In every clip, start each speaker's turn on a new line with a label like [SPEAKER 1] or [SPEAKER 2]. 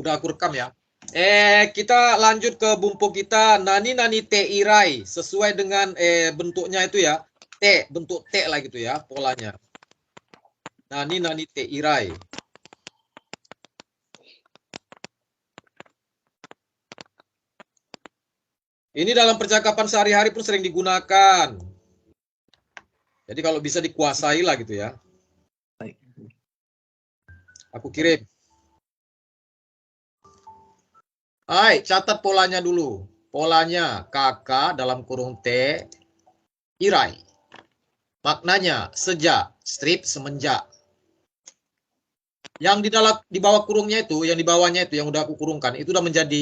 [SPEAKER 1] Udah aku rekam ya. Kita lanjut ke bumpu kita. Nani nani te irai. Sesuai dengan bentuknya itu ya. T, bentuk T lah gitu ya polanya. Nani nani te irai. Ini dalam percakapan sehari-hari pun sering digunakan. Jadi kalau bisa dikuasai lah gitu ya. Aku kirim. Hai, catat polanya dulu. Polanya kakak dalam kurung T, irai. Maknanya sejak, strip semenjak. Yang di bawah kurungnya itu, yang di bawahnya itu yang udah aku kurungkan, itu udah menjadi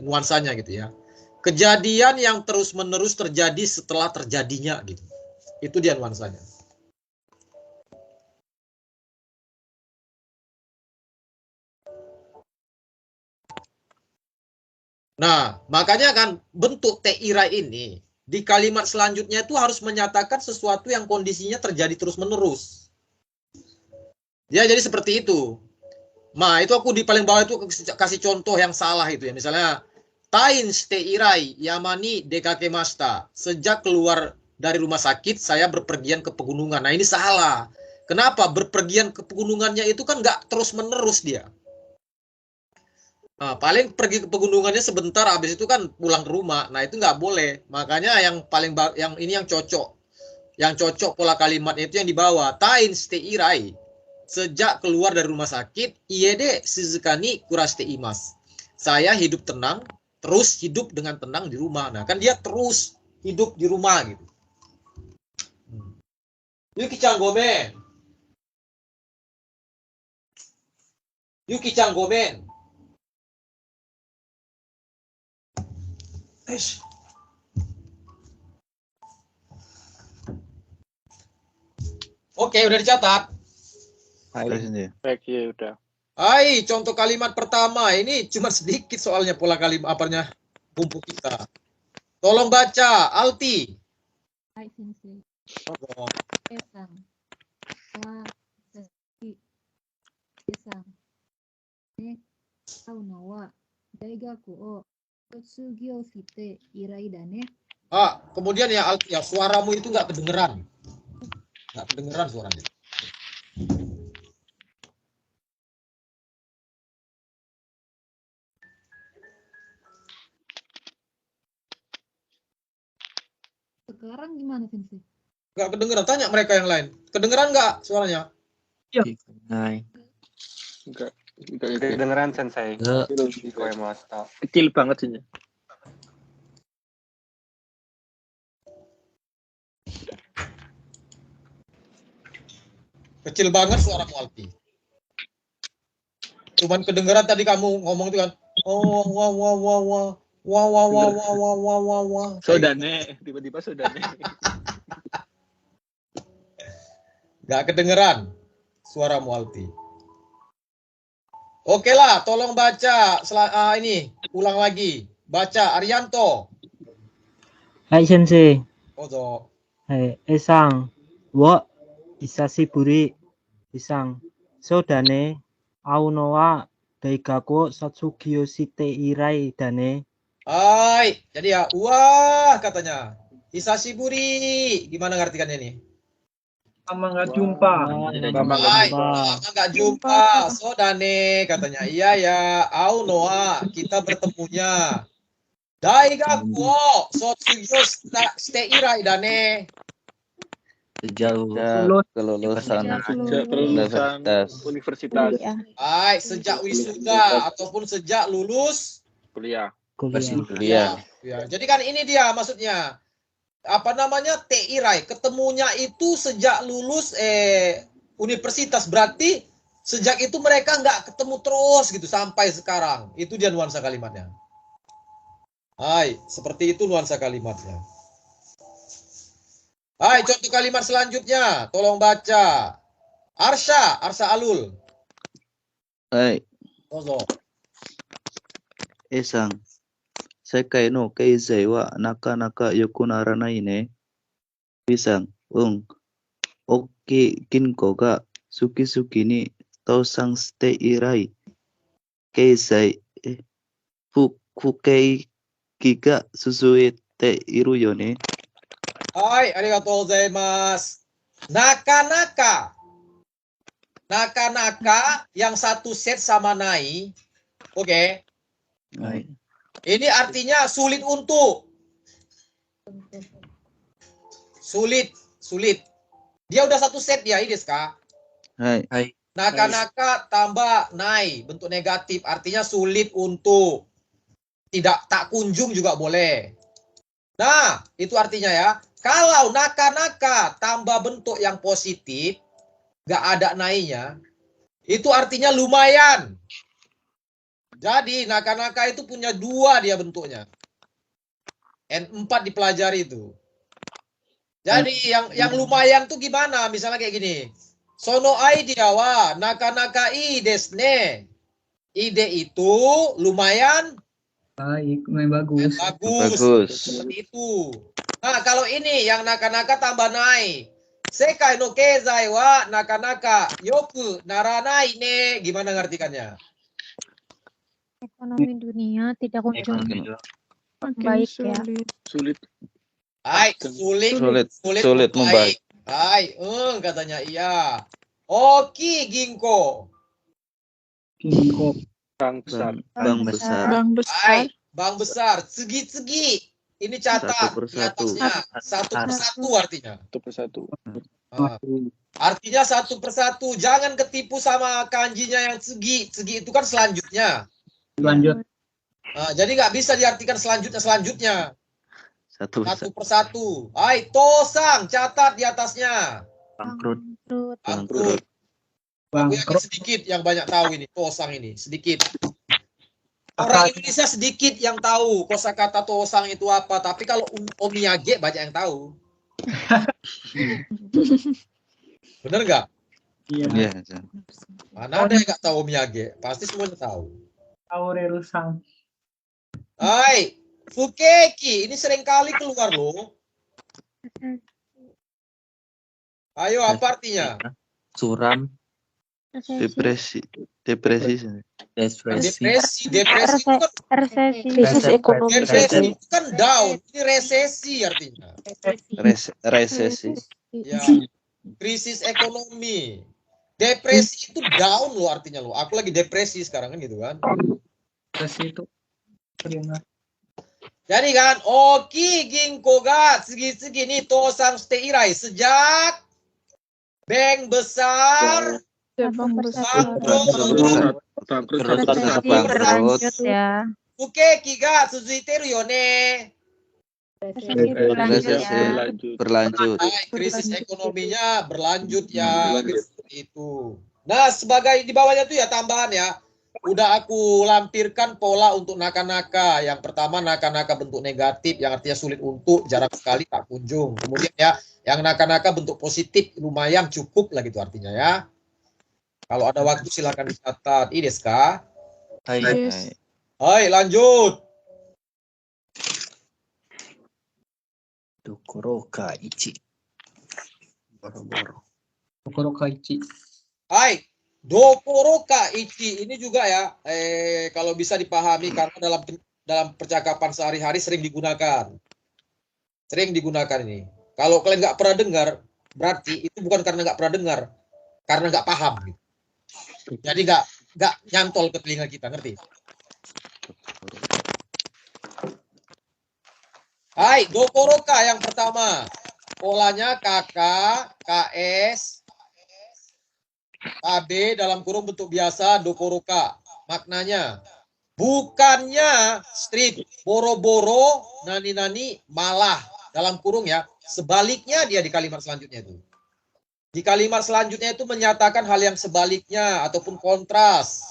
[SPEAKER 1] nuansanya gitu ya. Kejadian yang terus-menerus terjadi setelah terjadinya gitu. Itu dia nuansanya. Nah, makanya kan bentuk T-irai ini di kalimat selanjutnya itu harus menyatakan sesuatu yang kondisinya terjadi terus-menerus. Ya, jadi seperti itu. Nah, itu aku di paling bawah itu kasih contoh yang salah itu ya. Misalnya, Tain T-irai Yamani dekakemashita. Sejak keluar dari rumah sakit, saya berpergian ke pegunungan. Nah, ini salah. Kenapa? Berpergian ke pegunungannya itu kan nggak terus-menerus dia. Nah, paling pergi ke pegunungannya sebentar, habis itu kan pulang ke rumah. Nah, itu nggak boleh. Makanya yang paling yang ini yang cocok. Yang cocok pola kalimatnya itu yang di bawah. Tain ste irai. Sejak keluar dari rumah sakit, iede shizukani kuraste imas. Saya hidup tenang, terus hidup dengan tenang di rumah. Nah, kan dia terus hidup di rumah gitu. Yuki-chan gomen. Yuki-chan gomen. Oke, udah dicatat.
[SPEAKER 2] Baik, ya udah.
[SPEAKER 1] Hai, contoh kalimat pertama. Ini cuma sedikit soalnya pola kalimat apanya bumbu kita. Tolong baca, Alti.
[SPEAKER 3] Hai, Sensei.
[SPEAKER 1] Oh.
[SPEAKER 3] Esang. Esang. Tau no wa daigaku o tsugyou shite irai da ne.
[SPEAKER 1] Kemudian ya Alti ya, suaramu itu nggak kedengeran. Nggak kedengeran suaranya.
[SPEAKER 3] Sekarang gimana, Sensei?
[SPEAKER 1] Nggak kedengeran. Tanya mereka yang lain. Kedengeran nggak suaranya?
[SPEAKER 4] Ya.
[SPEAKER 2] Enggak kedengeran Sensei.
[SPEAKER 4] Kecil banget sih.
[SPEAKER 1] Kecil banget suaramu Alti. Cuman kedengeran tadi kamu ngomong itu kan. Oh, wah, wah, wah, wah. Wah, wah, wah, wah, wah, wah, wah, wah.
[SPEAKER 4] Sodane, tiba-tiba sodane.
[SPEAKER 1] Nggak kedengeran suaramu Alti. Oke lah, tolong baca ini ulang lagi. Baca Arianto.
[SPEAKER 5] Hai Sensei.
[SPEAKER 1] Ozo.
[SPEAKER 5] Hai, Esang. Wo isashiburi. Isang. Sodane. Auno wa daigaku Satsugyo shite irai dane.
[SPEAKER 1] Hai, jadi ya, wah katanya. Hisashiburi. Gimana ngartikannya ini?
[SPEAKER 4] Lama nggak jumpa.
[SPEAKER 1] Lama nggak jumpa. Sodane katanya. Iya ya, Aunoa, kita bertemunya. Daigaku o Satsugyo shite irai dane.
[SPEAKER 6] Sejauh kelulusan
[SPEAKER 4] universitas.
[SPEAKER 1] Hai, sejak wisuda ataupun sejak lulus
[SPEAKER 4] Kuliah.
[SPEAKER 1] kuliah. Ya, jadi kan ini dia maksudnya. Apa namanya? T-irai. Ketemunya itu sejak lulus universitas. Berarti sejak itu mereka nggak ketemu terus gitu sampai sekarang. Itu dia nuansa kalimatnya. Hai, seperti itu nuansa kalimatnya. Hai, contoh kalimat selanjutnya. Tolong baca. Arsha Alul.
[SPEAKER 6] Hai.
[SPEAKER 1] Ozo.
[SPEAKER 6] Esang. Sekai no keizai wa nakanaka yoku naranai ne. Isang. Oki ginko ga suki-suki ni tausang shite irai. keizai fukei giga susui te iru yo ne.
[SPEAKER 1] Hai, arigatou gozaimasu. Naka-naka. Naka-naka yang satu set sama nai. Oke.
[SPEAKER 6] Hai.
[SPEAKER 1] Ini artinya sulit untuk. Sulit. Dia udah satu set ya, ini Kak.
[SPEAKER 6] Hai.
[SPEAKER 1] Naka-naka tambah nai, bentuk negatif, artinya sulit untuk. Tidak, tak kunjung juga boleh. Nah, itu artinya ya. Kalau naka-naka tambah bentuk yang positif, nggak ada nainya, itu artinya lumayan. Jadi naka-naka itu punya dua dia bentuknya. N4 dipelajari itu. Jadi yang lumayan tuh gimana? Misalnya kayak gini. Sono ai dia wa naka-naka i desu ne. Ide itu lumayan
[SPEAKER 7] Baik, bagus.
[SPEAKER 1] bagus. Seperti itu. Nah, kalau ini yang naka-naka tambah nai. Sekai no kezai wa naka-naka yoku naranai ne. Gimana ngartikannya?
[SPEAKER 3] Ekonomi dunia tidak kunjung baik ya.
[SPEAKER 4] Sulit.
[SPEAKER 1] Hai, sulit
[SPEAKER 6] membaik.
[SPEAKER 1] Hai, katanya iya. Oki ginko.
[SPEAKER 4] Bank besar.
[SPEAKER 6] Bank besar.
[SPEAKER 1] Hai, bank besar. Segi-segi. Ini catat di atasnya. Satu persatu artinya.
[SPEAKER 4] Satu persatu.
[SPEAKER 1] Artinya satu persatu. Jangan ketipu sama kanjinya yang segi. Segi itu kan selanjutnya.
[SPEAKER 7] Lanjut.
[SPEAKER 1] Jadi nggak bisa diartikan selanjutnya.
[SPEAKER 6] Satu
[SPEAKER 1] persatu. Hai, tosang. Catat di atasnya.
[SPEAKER 6] bangkrut.
[SPEAKER 1] Bangkrut. Aku yakin sedikit yang banyak tahu ini. Tosang ini. Sedikit. Orang Indonesia sedikit yang tahu kosakata tosang itu apa. Tapi kalau omiyage banyak yang tahu. Bener nggak?
[SPEAKER 7] Iya.
[SPEAKER 1] Mana ada yang nggak tahu omiyage? Pasti semuanya tahu.
[SPEAKER 7] Aurerusang.
[SPEAKER 1] Hai, fukeki. Ini sering kali keluar loh. Ayo, apa artinya?
[SPEAKER 6] Suram. Depresi itu kan
[SPEAKER 3] Krisis ekonomi.
[SPEAKER 1] depresi itu kan down. Ini resesi artinya.
[SPEAKER 6] resesi.
[SPEAKER 1] Ya, krisis ekonomi. Depresi itu down loh artinya loh. Aku lagi depresi sekarang kan gitu kan.
[SPEAKER 7] Depresi itu terima.
[SPEAKER 1] Jadi kan, oki ginko ga segi-segi nih tosang ste irai sejak bank besar
[SPEAKER 3] Berlanjut ya.
[SPEAKER 1] fukeki ga suzuiteru yo ne.
[SPEAKER 6] Berlanjut.
[SPEAKER 1] Krisis ekonominya berlanjut ya. Itu. Nah, sebagai di bawahnya tuh ya tambahan ya. Udah aku lampirkan pola untuk naka-naka. Yang pertama naka-naka bentuk negatif yang artinya sulit untuk, jarang sekali, tak kunjung. Kemudian ya, yang naka-naka bentuk positif lumayan cukup lah gitu artinya ya. Kalau ada waktu silakan dicatat. Ini Deska. Hai, lanjut.
[SPEAKER 8] Dokoroka ichi.
[SPEAKER 7] Dokoroka ichi.
[SPEAKER 1] Hai, dokoroka ichi ini juga ya. Kalau bisa dipahami karena dalam percakapan sehari-hari sering digunakan. Sering digunakan ini. Kalau kalian nggak pernah dengar, berarti itu bukan karena nggak pernah dengar, karena nggak paham. Gitu. Jadi nggak nyantol ke telinga kita, ngerti? Hai, dokoroka yang pertama. Polanya KK, KS, KB dalam kurung bentuk biasa, dokoroka. Maknanya, bukannya street, boro-boro, nani-nani, malah. Dalam kurung ya, sebaliknya dia di kalimat selanjutnya itu. Di kalimat selanjutnya itu menyatakan hal yang sebaliknya ataupun kontras.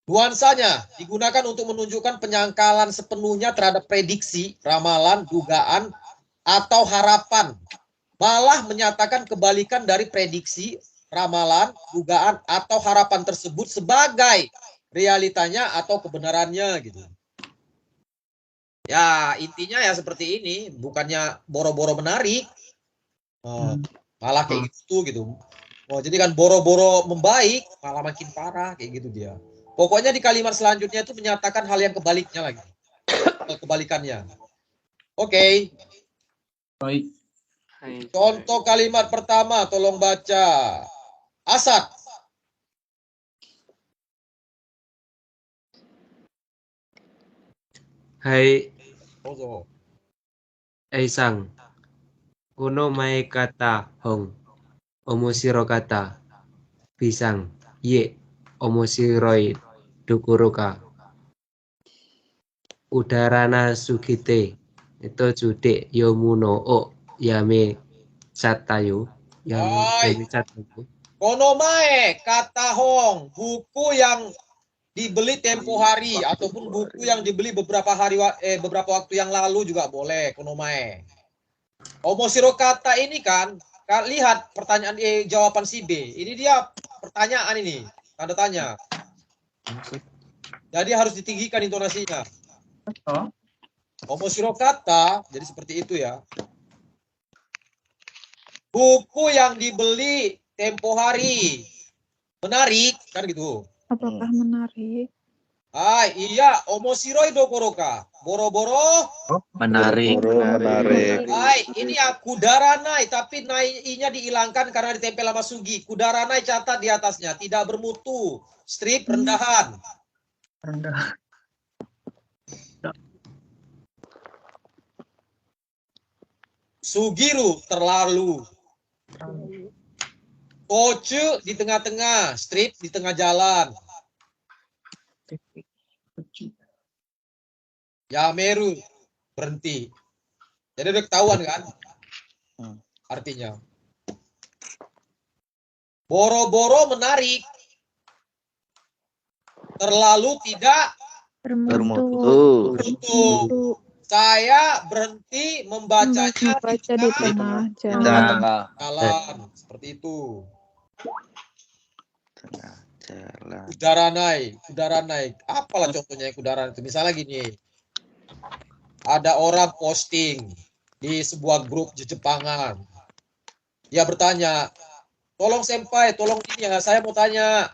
[SPEAKER 1] Nuansanya digunakan untuk menunjukkan penyangkalan sepenuhnya terhadap prediksi, ramalan, dugaan, atau harapan. Malah menyatakan kebalikan dari prediksi, ramalan, dugaan, atau harapan tersebut sebagai realitanya atau kebenarannya gitu. Ya, intinya ya seperti ini, bukannya boro-boro menarik. Malah kayak gitu. Oh, jadi kan boro-boro membaik, malah makin parah kayak gitu dia. Pokoknya di kalimat selanjutnya itu menyatakan hal yang kebaliknya lagi. Kebalikannya. Oke.
[SPEAKER 7] Baik.
[SPEAKER 1] Contoh kalimat pertama, tolong baca. Asad.
[SPEAKER 8] Hai
[SPEAKER 1] Ozo.
[SPEAKER 8] Eisang. Kuno mae kata hong. Omoshiro kata. Pisang. Ye. Omoshiroi. Dokuroka. Udarana sugite. Itu jude yomuno o yame chatayo. Yame chatayo.
[SPEAKER 1] Konomae kata hong, buku yang dibeli tempo hari ataupun buku yang dibeli beberapa waktu yang lalu juga boleh konomae. Omoshiro kata ini kan, lihat pertanyaan jawaban si B. Ini dia pertanyaan ini, tanda tanya. Jadi harus ditinggikan intonasinya. Omoshiro kata, jadi seperti itu ya. Buku yang dibeli tempo hari. Menarik, kan gitu.
[SPEAKER 9] Apakah menarik?
[SPEAKER 1] Iya, omoshiroi dokoroka. Boro-boro.
[SPEAKER 6] Menarik.
[SPEAKER 1] Ini ya kudaranai, tapi nai-nya dihilangkan karena ditempel sama sugi. Kudaranai catat di atasnya, tidak bermutu. Strip rendahan.
[SPEAKER 7] Rendah.
[SPEAKER 1] Sugiru terlalu. Kocu di tengah-tengah, strip di tengah jalan. Yameru berhenti. Jadi udah ketahuan kan? Artinya. Boro-boro menarik. Terlalu tidak
[SPEAKER 9] Bermutu.
[SPEAKER 1] Saya berhenti membacanya
[SPEAKER 9] di tengah jalan.
[SPEAKER 1] Seperti itu.
[SPEAKER 6] Tengah jalan.
[SPEAKER 1] Kudaranai. Apalah contohnya kudaranai itu? Misalnya gini. Ada orang posting di sebuah grup Jepangan. Dia bertanya, tolong senpai, tolong ini ya, saya mau tanya,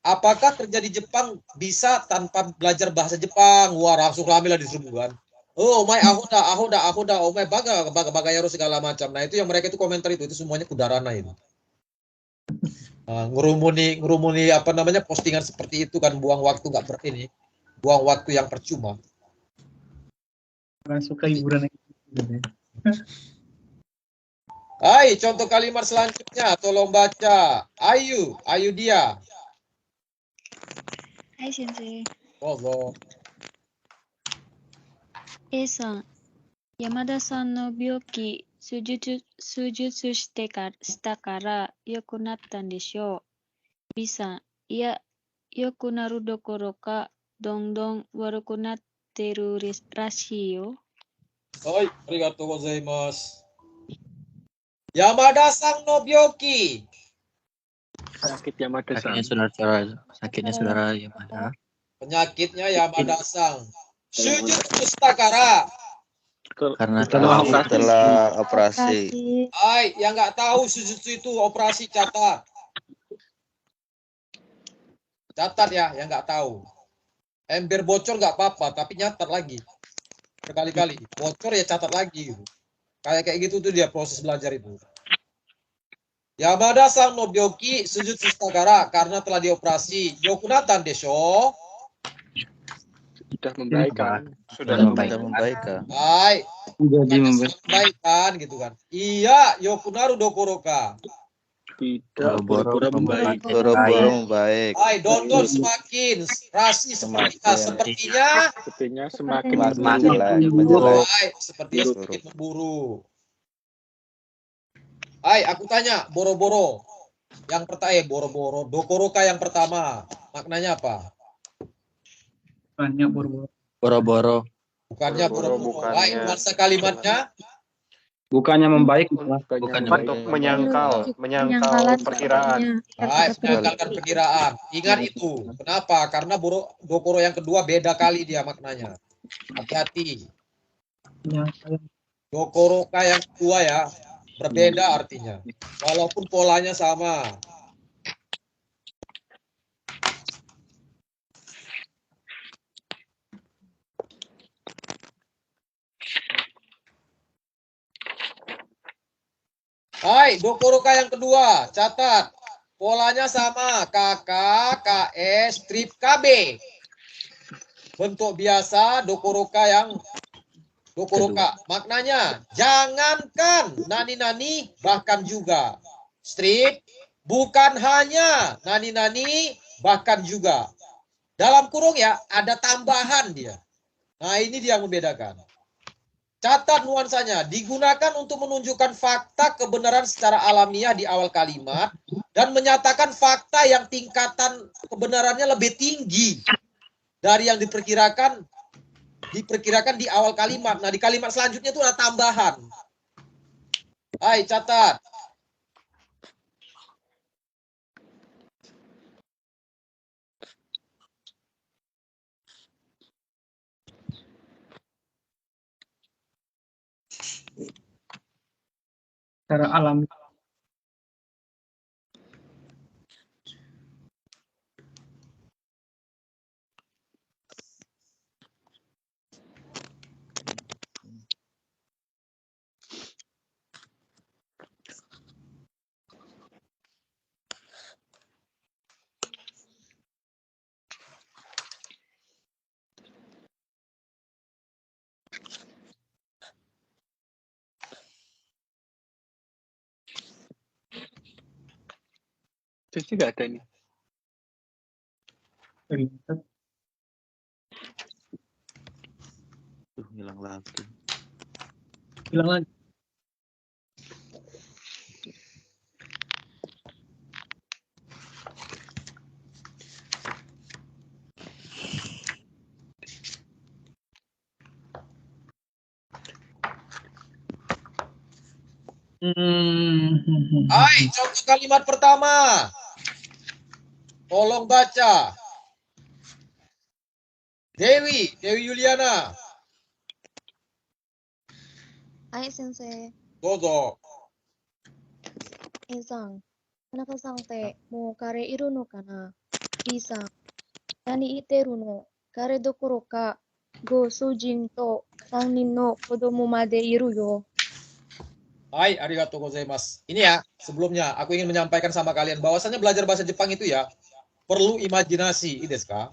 [SPEAKER 1] apakah kerja di Jepang bisa tanpa belajar bahasa Jepang? Wah, langsung rame lah disuruh kan. Oh, ahoda, oh my bagayaro segala macam. Nah, itu yang mereka itu komentar itu semuanya kudarana itu. Ngerumuni apa namanya postingan seperti itu kan, buang waktu buang waktu yang percuma.
[SPEAKER 7] Orang suka hiburan.
[SPEAKER 1] Contoh kalimat selanjutnya, tolong baca. Ayu dia.
[SPEAKER 10] Hai sensei.
[SPEAKER 1] Oh.
[SPEAKER 10] A-san, Yamada-san no byoki sujutsu shita kara yoku natta desho. B-san, iya, yoku naru dokoro ka dondon waruku natteru rashii yo.
[SPEAKER 1] Arigatou gozaimasu. Yamada-san no byoki.
[SPEAKER 4] Sakit Yamada-san.
[SPEAKER 6] Sakitnya saudara Yamada.
[SPEAKER 1] Penyakitnya Yamada-san. Sujutsu shita kara.
[SPEAKER 6] Karena setelah operasi.
[SPEAKER 1] Yang nggak tahu sujutsu itu operasi catat. Catat ya, yang nggak tahu. Ember bocor nggak apa-apa, tapi nyatat lagi. Berkali-kali. Bocor ya catat lagi. Kayak gitu tuh dia proses belajar itu. Yamada-san no byoki sujutsu shita kara karena telah dioperasi. Yokunatan desho.
[SPEAKER 4] Sudah membaikkan.
[SPEAKER 6] Sudah membaikkan.
[SPEAKER 1] Membaikkan gitu kan. Iya, yokunaru dokoroka.
[SPEAKER 4] Tidak, boro-boro membaik.
[SPEAKER 6] Boro-boro membaik.
[SPEAKER 1] Dondon semakin rasi sepertinya
[SPEAKER 4] semakin
[SPEAKER 6] menjelek.
[SPEAKER 1] Sepertinya semakin memburu. Aku tanya, boro-boro. Yang pertama boro-boro, dokoroka yang pertama. Maknanya apa?
[SPEAKER 7] Bukannya boro-boro.
[SPEAKER 6] Boro-boro.
[SPEAKER 1] Bukannya boro-boro. Masa kalimatnya?
[SPEAKER 2] Bukannya membaik,
[SPEAKER 6] bukannya
[SPEAKER 2] untuk menyangkal perkiraan.
[SPEAKER 1] Menyangkalkan perkiraan. Ingat itu. Kenapa? Karena dokoro yang kedua beda kali dia maknanya. Hati-hati. Dokoroka yang kedua ya. Berbeda artinya. Walaupun polanya sama. Hai, Dokoroka yang kedua, catat. Polanya sama, KK, KS, strip KB. Bentuk biasa, Dokoroka yang Dokoroka. Maknanya, jangankan nani-nani, bahkan juga. Strip, bukan hanya nani-nani, bahkan juga. Dalam kurung ya, ada tambahan dia. Nah, ini dia yang membedakan. Catat nuansanya, digunakan untuk menunjukkan fakta kebenaran secara alamiah di awal kalimat dan menyatakan fakta yang tingkatan kebenarannya lebih tinggi dari yang diperkirakan di awal kalimat. Nah, di kalimat selanjutnya itu ada tambahan. Hai, catat.
[SPEAKER 7] Secara alami.
[SPEAKER 4] Jadi nggak ada ini.
[SPEAKER 6] Hilang lagi.
[SPEAKER 7] Hilang lagi.
[SPEAKER 1] Hai, contoh kalimat pertama. Tolong baca. Dewi Yuliana.
[SPEAKER 11] Hai, Sensei.
[SPEAKER 1] Dodo.
[SPEAKER 11] Sang. Tanaka-san te mou kare iru no kana? B-san. Nani iteru no? Kare dokoro ka go soujin to 3 nin no kodomo made iru yo.
[SPEAKER 1] Hai, arigatou gozaimasu. Ini ya, sebelumnya aku ingin menyampaikan sama kalian bahwasannya belajar bahasa Jepang itu ya perlu imajinasi, desu ka?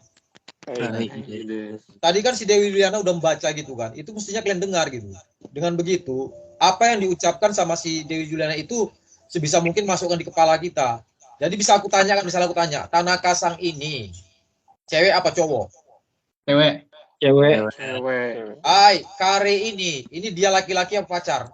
[SPEAKER 1] Tadi kan si Dewi Yuliana udah membaca gitu kan. Itu mestinya kalian dengar gitu. Dengan begitu, apa yang diucapkan sama si Dewi Yuliana itu sebisa mungkin masukkan di kepala kita. Jadi bisa aku tanyakan, misalnya aku tanya, Tanaka Sang ini cewek apa cowok?
[SPEAKER 7] Cewek.
[SPEAKER 1] Hai, Kare ini dia laki-laki apa pacar?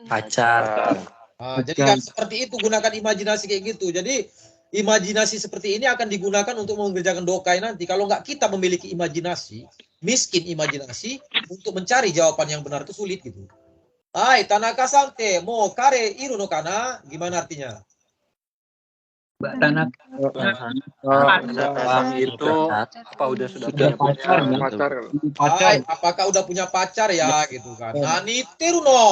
[SPEAKER 8] Pacar.
[SPEAKER 1] Nah, jadi kan seperti itu, gunakan imajinasi kayak gitu. Jadi imajinasi seperti ini akan digunakan untuk mengerjakan dokai nanti. Kalau nggak kita memiliki imajinasi, miskin imajinasi, untuk mencari jawaban yang benar itu sulit gitu. Hai, Tanaka-san te mo kare iru no kana? Gimana artinya?
[SPEAKER 7] Mbak Tanaka.
[SPEAKER 2] Itu apa udah punya pacar?
[SPEAKER 1] Hai, apakah udah punya pacar ya gitu kan? Nani teru no?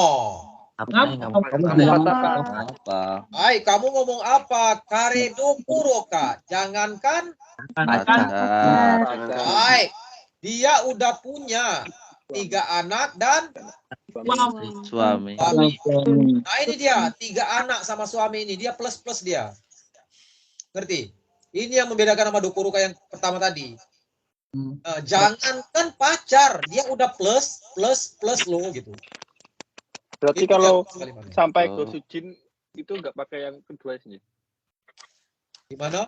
[SPEAKER 1] Hai, kamu ngomong apa? Kare dokuro ka? Jangankan
[SPEAKER 6] Pacar.
[SPEAKER 1] Hai, dia udah punya 3 anak dan
[SPEAKER 6] Suami.
[SPEAKER 1] Nah, ini dia 3 anak sama suami ini, dia plus dia. Ngerti? Ini yang membedakan sama Dokuruka yang pertama tadi. Jangankan pacar, dia udah plus lo gitu.
[SPEAKER 4] Berarti
[SPEAKER 1] Itu
[SPEAKER 4] kalau
[SPEAKER 1] kalimatnya.
[SPEAKER 4] sampai ke Sujin itu nggak pakai yang kedua sih.
[SPEAKER 1] Gimana?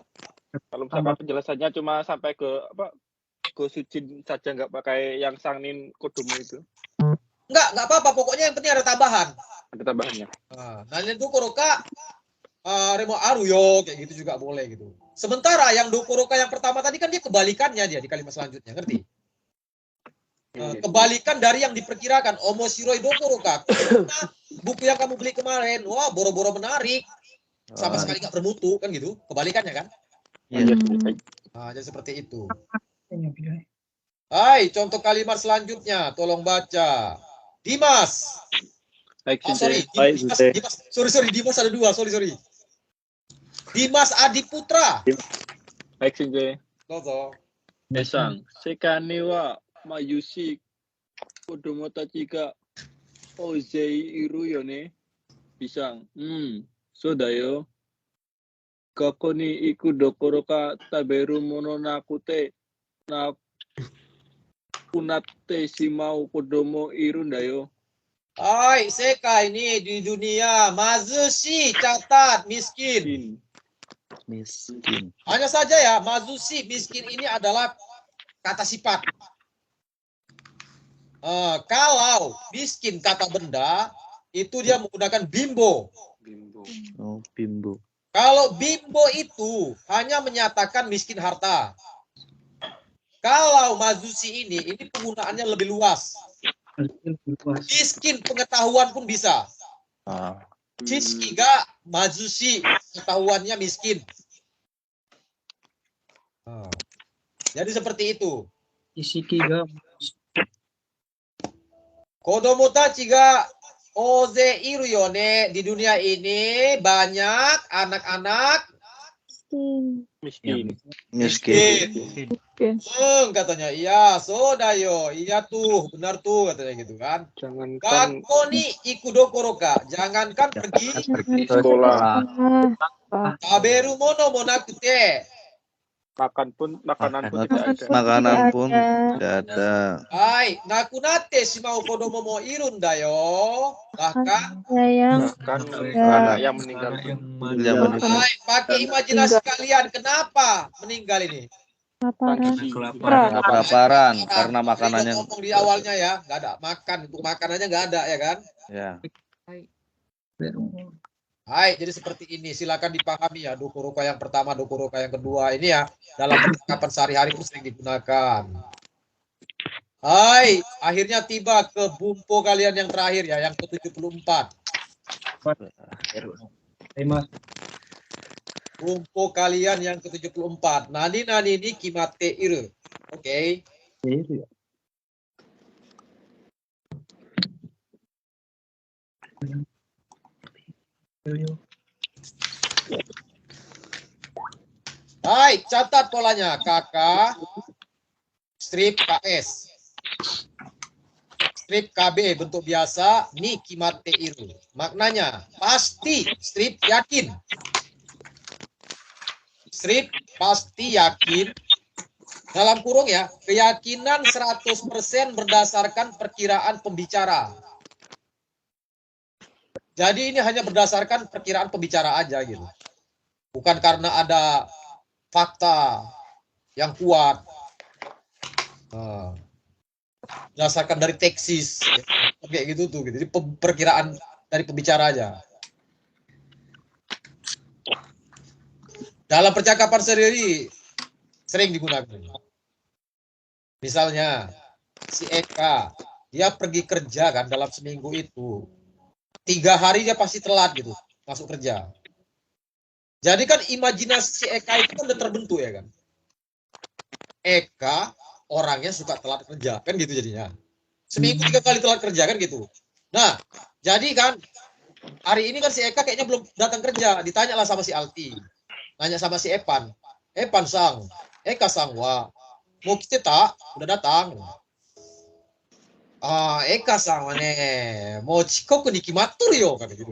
[SPEAKER 4] Kalau misalkan penjelasannya cuma sampai ke apa? Go Sujin saja, nggak pakai yang Sangnin Kodomo itu.
[SPEAKER 1] Nggak apa-apa, pokoknya yang penting ada tambahan.
[SPEAKER 4] Ada tambahannya.
[SPEAKER 1] Nah, ini Dokuruka Remo Aruyo kayak gitu juga boleh gitu. Sementara yang Dokuruka yang pertama tadi kan dia kebalikannya dia di kalimat selanjutnya, ngerti? Kebalikan dari yang diperkirakan. Omoshiroi Dokuruka. Buku yang kamu beli kemarin, wah boro-boro menarik. Sama sekali nggak bermutu kan gitu. Kebalikannya kan? Nah, jadi seperti itu. Hai, contoh kalimat selanjutnya, tolong baca. Dimas.
[SPEAKER 4] Baik,
[SPEAKER 1] sorry, Dimas ada 2, sorry. Dimas Adiputra.
[SPEAKER 4] Baik, Shinje.
[SPEAKER 1] Dozo.
[SPEAKER 4] Esang, sekane wa mayushi kodomo tachi ga ozei iru yo ne. Bisang, so da yo. Koko ni iku dokoro ka taberu mono nakute nakunatte shimau kodomo iru da yo.
[SPEAKER 1] Hai, sekai ini di dunia mazushi, catat miskin.
[SPEAKER 6] Miskin.
[SPEAKER 1] Hanya saja ya, mazushi, miskin ini adalah kata sifat. Kalau miskin kata benda, itu dia menggunakan bimbo.
[SPEAKER 6] Oh, bimbo.
[SPEAKER 1] Kalau bimbo itu hanya menyatakan miskin harta. Kalau mazushi ini penggunaannya lebih luas. Miskin pengetahuan pun bisa. Shishi ga mazushi, pengetahuannya miskin. Jadi seperti itu.
[SPEAKER 7] Ishiki ga
[SPEAKER 1] Kodomo tachi ga oze iru yo ne. Di dunia ini banyak anak-anak miskin. Katanya, iya, so dayo, iya tuh, benar tuh, katanya gitu kan.
[SPEAKER 4] Jangankan
[SPEAKER 1] Kakoni ikudokoroka, jangankan pergi
[SPEAKER 4] sekolah.
[SPEAKER 1] Taberu mono monakute.
[SPEAKER 4] Makanan pun tidak ada.
[SPEAKER 6] Makanan pun tidak ada.
[SPEAKER 1] Hai, nakunate shimau kodomo mo irun da yo. Bahkan
[SPEAKER 4] yang meninggal.
[SPEAKER 1] hai, pakai imajinasi kalian, kenapa meninggal ini?
[SPEAKER 6] Kelaparan karena makanannya
[SPEAKER 1] ngomong di awalnya ya, nggak ada makan, untuk makanannya nggak ada ya kan?
[SPEAKER 6] ya.
[SPEAKER 1] Hai, jadi seperti ini, silakan dipahami ya, dokuroka yang pertama, dokuroka yang kedua ini ya, dalam percakapan sehari-hari pun sering digunakan. Hai, akhirnya tiba ke bumpo kalian yang terakhir ya, yang ke-74. Bumpo kalian yang ke-74. Nani ni kimate iru. Oke. Hai, catat polanya. Kakak, strip KS. Strip KB bentuk biasa, ni kimate iru. Maknanya, pasti, strip yakin. Strip pasti yakin. Dalam kurung ya, keyakinan 100% berdasarkan perkiraan pembicara. Jadi ini hanya berdasarkan perkiraan pembicara aja gitu. Bukan karena ada fakta yang kuat. Berdasarkan dari teksis. Kayak gitu tuh. Jadi perkiraan dari pembicara aja. Dalam percakapan sendiri sering digunakan. Misalnya, si Eka, dia pergi kerja kan dalam seminggu itu. 3 hari dia pasti telat gitu masuk kerja. Jadi kan imajinasi si Eka itu kan udah terbentuk ya kan. Eka orangnya suka telat kerja kan gitu jadinya. Seminggu 3 kali telat kerja kan gitu. Nah, jadi kan hari ini kan si Eka kayaknya belum datang kerja. Ditanyalah sama si Alti. Nanya sama si Epan. Epan sang, Eka sang wa. Mau kita tak? Udah datang. Eka sang wane mau chikoku ni kimattur yo kan gitu.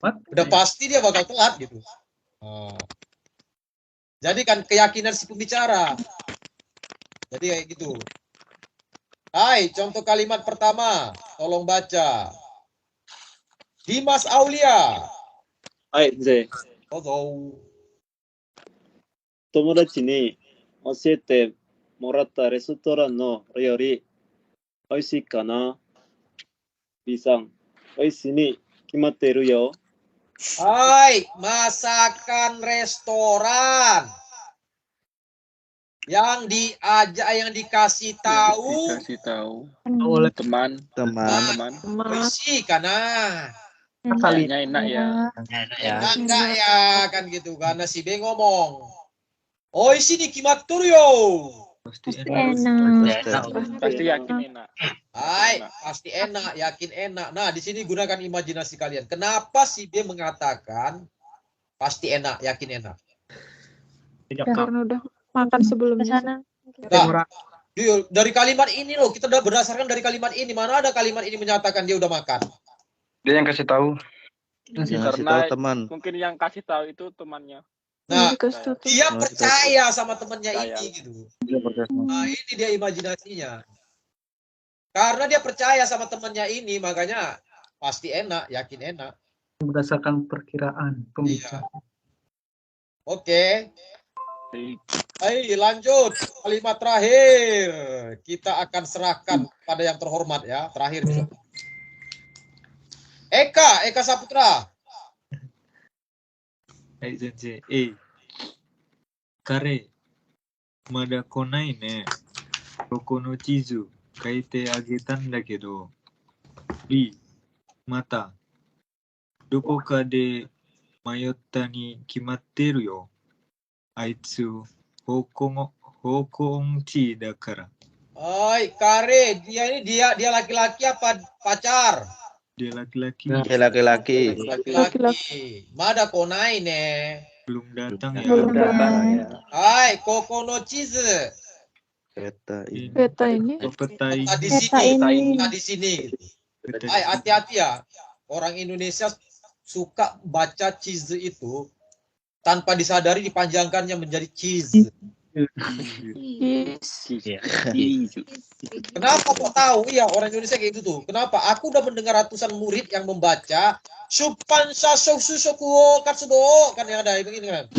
[SPEAKER 1] Udah pasti dia bakal telat gitu. Jadi kan keyakinan si pembicara. Jadi kayak gitu. Hai, contoh kalimat pertama, tolong baca. Dimas Aulia.
[SPEAKER 12] Hai, Zé.
[SPEAKER 1] Dozo.
[SPEAKER 12] 友達に教えてもらったレストランの料理美味しいかな B さん、美味しいに決まっているよ。
[SPEAKER 1] Hai, masakan restoran yang diajak, yang dikasih tahu
[SPEAKER 4] oleh teman.
[SPEAKER 1] Oishi kana.
[SPEAKER 4] Kayaknya enak ya.
[SPEAKER 1] Enak enggak ya kan gitu, karena si B ngomong Oishi ni kimattur yo.
[SPEAKER 9] Pasti enak.
[SPEAKER 4] Pasti yakin enak.
[SPEAKER 1] Hai, pasti enak, yakin enak. Nah, di sini gunakan imajinasi kalian. Kenapa si B mengatakan pasti enak, yakin enak?
[SPEAKER 9] Karena udah makan sebelumnya.
[SPEAKER 1] Nah, dari kalimat ini loh, kita udah berdasarkan dari kalimat ini. Mana ada kalimat ini menyatakan dia udah makan?
[SPEAKER 2] Dia yang kasih tahu.
[SPEAKER 4] Karena mungkin yang kasih tahu itu temannya.
[SPEAKER 1] Nah, dia percaya sama temannya ini gitu. Nah, ini dia imajinasinya. Karena dia percaya sama temannya ini, makanya pasti enak, yakin enak.
[SPEAKER 7] Berdasarkan perkiraan pembicara.
[SPEAKER 1] Oke. Ayo lanjut. Kalimat terakhir. Kita akan serahkan pada yang terhormat ya. Terakhir. Eka Saputra.
[SPEAKER 13] Hai sensei. Kare. Mada konai ne. Koko no chizu. 書いてあげたんだけど、また、どこかで迷ったに決まってるよ。あいつ、方向音痴だから。
[SPEAKER 1] Oi, Kare, dia laki-laki apa pacar?
[SPEAKER 13] Dia laki-laki.
[SPEAKER 1] Laki-laki. Mada konai ne.
[SPEAKER 13] Belum datang ya.
[SPEAKER 1] Hai, Koko no Chizu.
[SPEAKER 9] Peta ini.
[SPEAKER 1] Peta di sini. Ay, hati-hati ya. Orang Indonesia suka baca cheese itu tanpa disadari dipanjangkannya menjadi cheese. Kenapa kok tahu? Iya, orang Indonesia kayak gitu tuh. Kenapa? Aku udah mendengar ratusan murid yang membaca Supansa Sokuo Katsudo kan yang ada begini kan.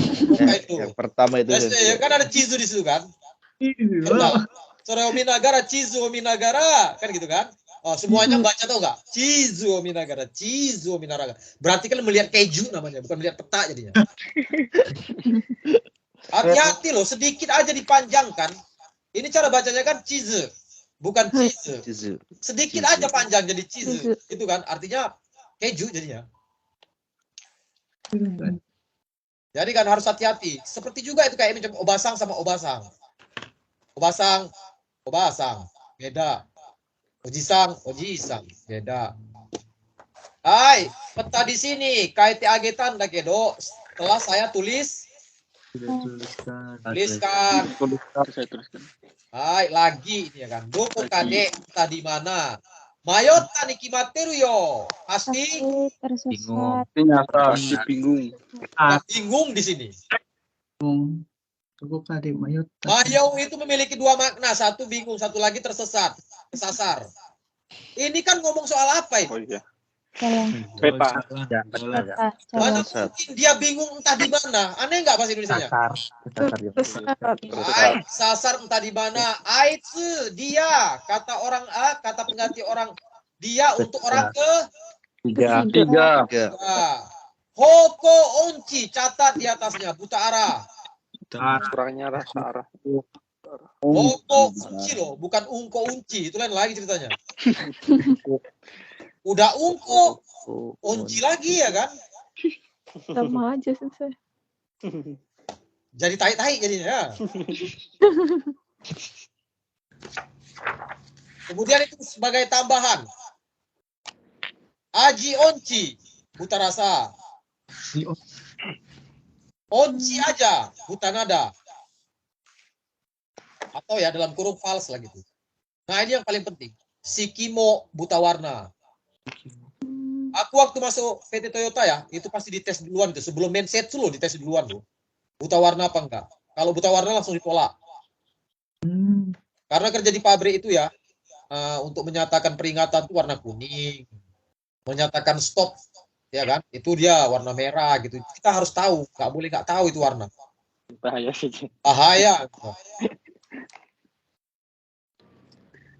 [SPEAKER 1] Itu.
[SPEAKER 6] Yang pertama itu.
[SPEAKER 1] Kan ada cheese di situ kan. Sore Ominagara, Chizu Ominagara, kan gitu kan? Oh, semuanya baca tau nggak? Chizu Ominagara. Berarti kan melihat keju namanya, bukan melihat peta jadinya. Hati-hati loh, sedikit aja dipanjangkan. Ini cara bacanya kan Chizu, bukan Chizu. Sedikit aja panjang jadi Chizu, itu kan? Artinya keju jadinya. Jadi kan harus hati-hati. Seperti juga itu kayak macam obasang sama obasang. Obasang, beda. Ojisang, beda. Hai, peta di sini, kaite agetan da kedo. Setelah saya tuliskan.
[SPEAKER 4] Saya tuliskan.
[SPEAKER 1] Hai, lagi ini ya kan. Doko kade peta di mana? Mayota ni kimateru yo. Pasti
[SPEAKER 10] tersesat.
[SPEAKER 4] Pasti bingung.
[SPEAKER 1] Bingung di sini.
[SPEAKER 7] Mayau
[SPEAKER 1] itu memiliki dua makna, satu bingung, satu lagi tersesat, kesasar. Ini kan ngomong soal apa ini?
[SPEAKER 4] Oh iya.
[SPEAKER 10] Peta.
[SPEAKER 1] Mana mungkin dia bingung entah di mana? Aneh nggak bahasa Indonesia? Sasar entah di mana. Aitsu dia, kata orang A, kata pengganti orang dia untuk orang
[SPEAKER 2] Tiga.
[SPEAKER 1] Hoko onci, catat di atasnya, buta arah.
[SPEAKER 2] Kurangnya rasa arah.
[SPEAKER 1] Hoko unci loh, bukan ungko unci, itu lain lagi ceritanya. Udah ungko, unci lagi ya kan?
[SPEAKER 9] Sama aja sensei.
[SPEAKER 1] Jadi tai-tai jadinya ya. Kemudian itu sebagai tambahan. Aji onci, buta rasa. Onci aja, buta nada. Atau ya dalam kurung fals lah gitu. Nah ini yang paling penting. Shikimo, buta warna. Aku waktu masuk PT Toyota ya, itu pasti dites duluan tuh. Sebelum mensetsu loh dites duluan tuh. Buta warna apa enggak? Kalau buta warna langsung ditolak. Karena kerja di pabrik itu ya, untuk menyatakan peringatan itu warna kuning. Menyatakan stop, ya kan? Itu dia warna merah gitu. Kita harus tahu, nggak boleh nggak tahu itu warna.
[SPEAKER 4] Bahaya sih.
[SPEAKER 1] Bahaya.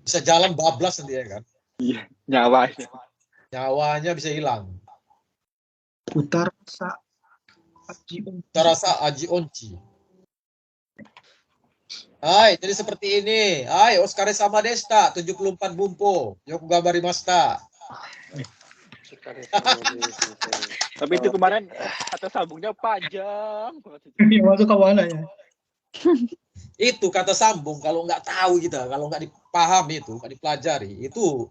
[SPEAKER 1] Bisa jalan bablas nanti ya kan?
[SPEAKER 4] Iya, nyawa.
[SPEAKER 1] Nyawanya bisa hilang.
[SPEAKER 7] Utarasa
[SPEAKER 1] Aji Onci. Hai, jadi seperti ini. Hai, Oskare sama Desta, 74 bumpo. Yoku gabari masta.
[SPEAKER 4] Tapi itu kemarin kata sabungnya panjang.
[SPEAKER 7] Ini masuk ke mana ya?
[SPEAKER 1] Itu kata sambung kalau nggak tahu kita, kalau nggak dipahami itu, nggak dipelajari, itu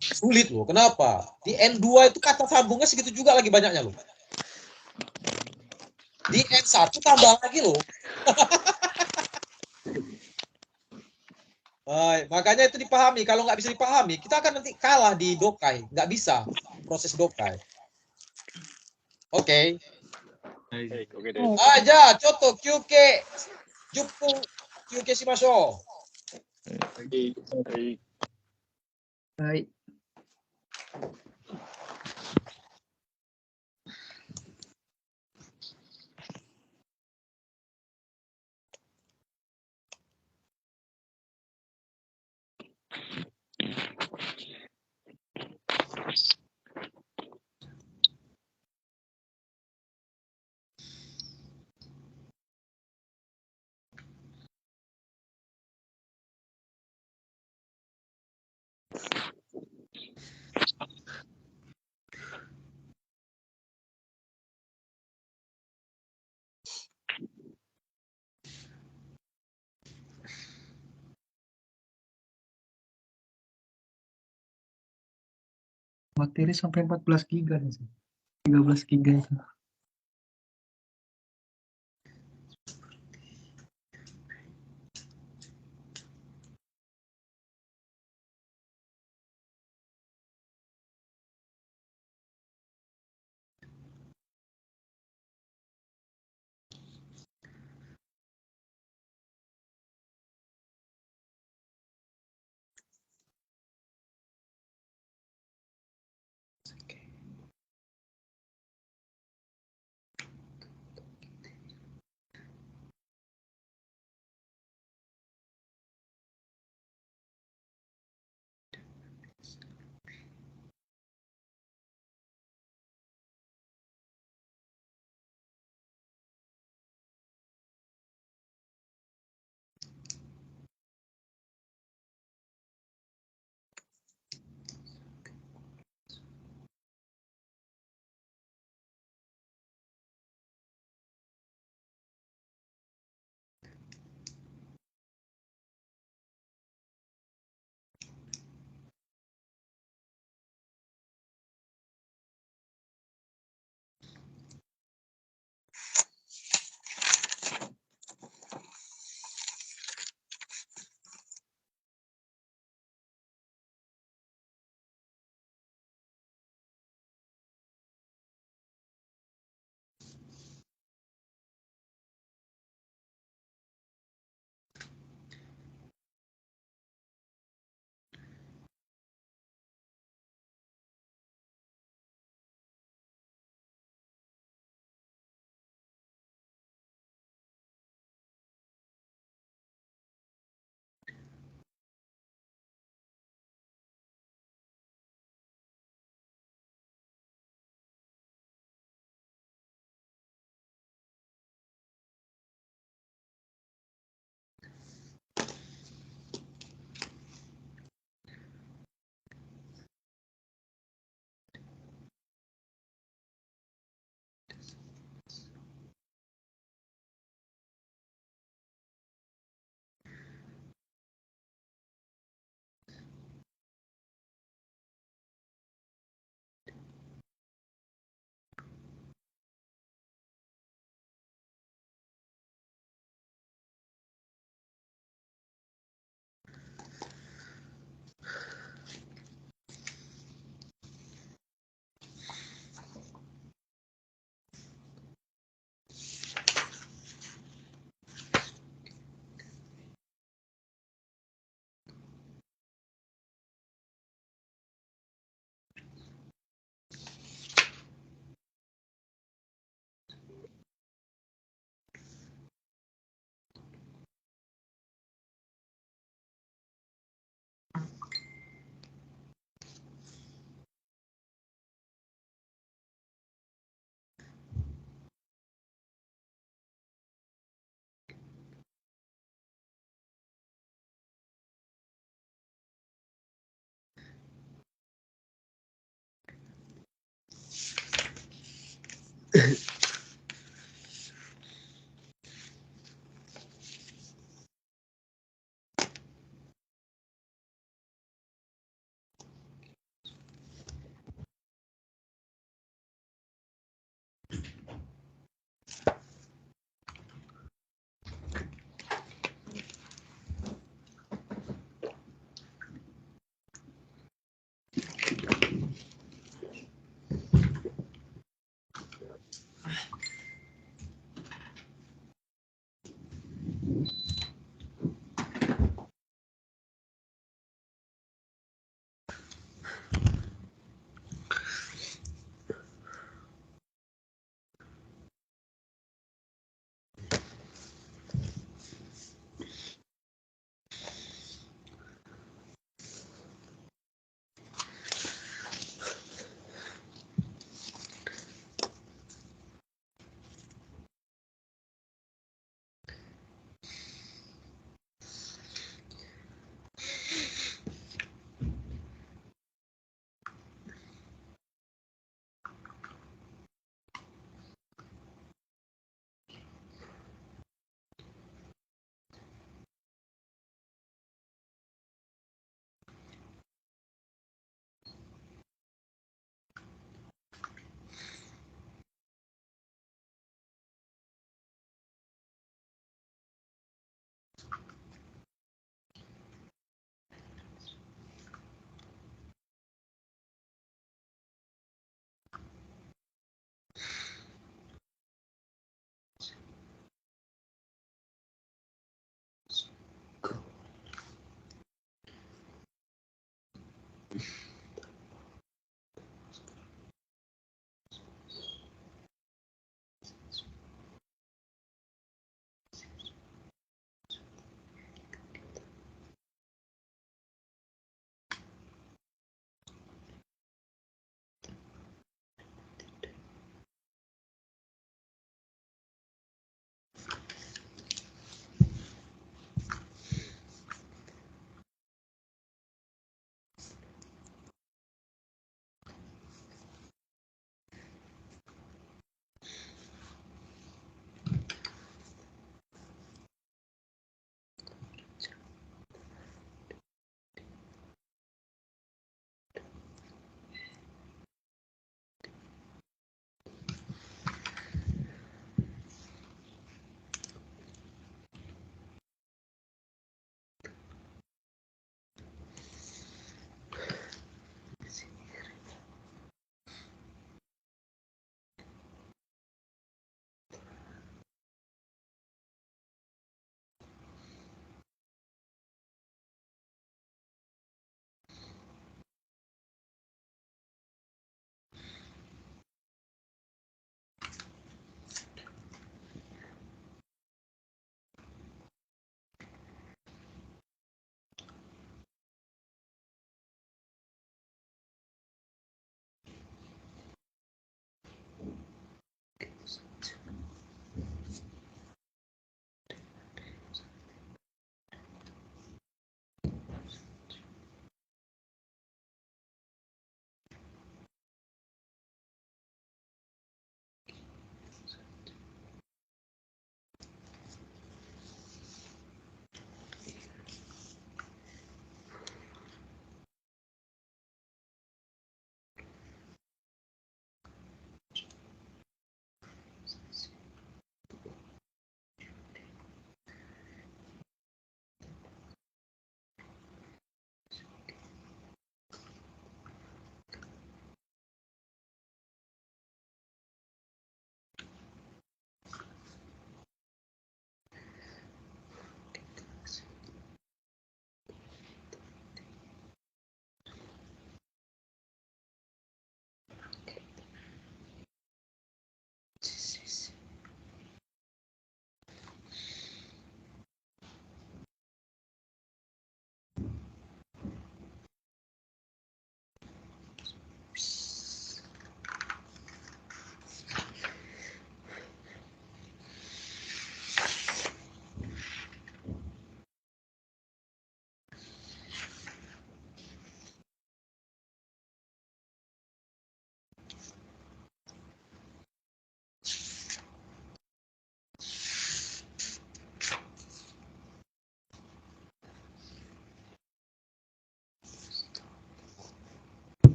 [SPEAKER 1] sulit loh. Kenapa? Di N2 itu kata sambungnya segitu juga lagi banyaknya loh. Di N1 tambah lagi loh. Makanya itu dipahami. Kalau nggak bisa dipahami, kita akan nanti kalah di dokai. Nggak bisa proses dokai. Oke. Aja, contoh kyuke, jupu, kyuke shimashou.
[SPEAKER 7] Baik. Materi sampai 14 giga nih. 13 giga itu.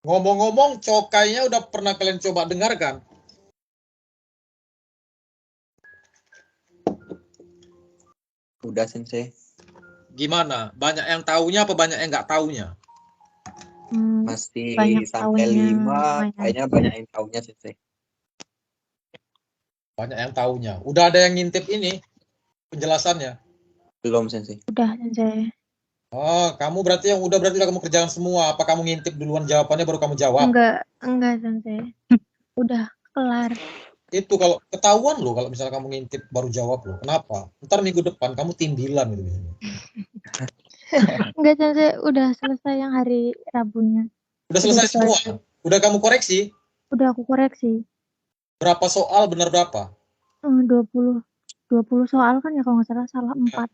[SPEAKER 1] Ngomong-ngomong, cokainya udah pernah kalian coba dengar kan?
[SPEAKER 14] Udah Sensei.
[SPEAKER 1] Gimana? Banyak yang taunya apa banyak yang nggak taunya?
[SPEAKER 14] Masih
[SPEAKER 9] banyak
[SPEAKER 14] sampai
[SPEAKER 9] taunya,
[SPEAKER 14] 5, kayaknya banyak yang taunya Sensei.
[SPEAKER 1] Banyak yang taunya. Udah ada yang ngintip ini penjelasannya?
[SPEAKER 14] Belum Sensei.
[SPEAKER 9] Udah Sensei.
[SPEAKER 1] Oh, kamu berarti udah kamu kerjakan semua. Apa kamu ngintip duluan jawabannya baru kamu jawab?
[SPEAKER 9] Enggak Sensei. Udah kelar.
[SPEAKER 1] Itu kalau ketahuan loh kalau misalnya kamu ngintip baru jawab loh. Kenapa? Ntar minggu depan kamu timbilan gitu.
[SPEAKER 9] Enggak Sensei, udah selesai yang hari Rabunya.
[SPEAKER 1] Udah selesai semua? Udah kamu koreksi?
[SPEAKER 9] Udah aku koreksi.
[SPEAKER 1] Berapa soal benar berapa?
[SPEAKER 9] 20 soal kan ya kalau nggak salah 4.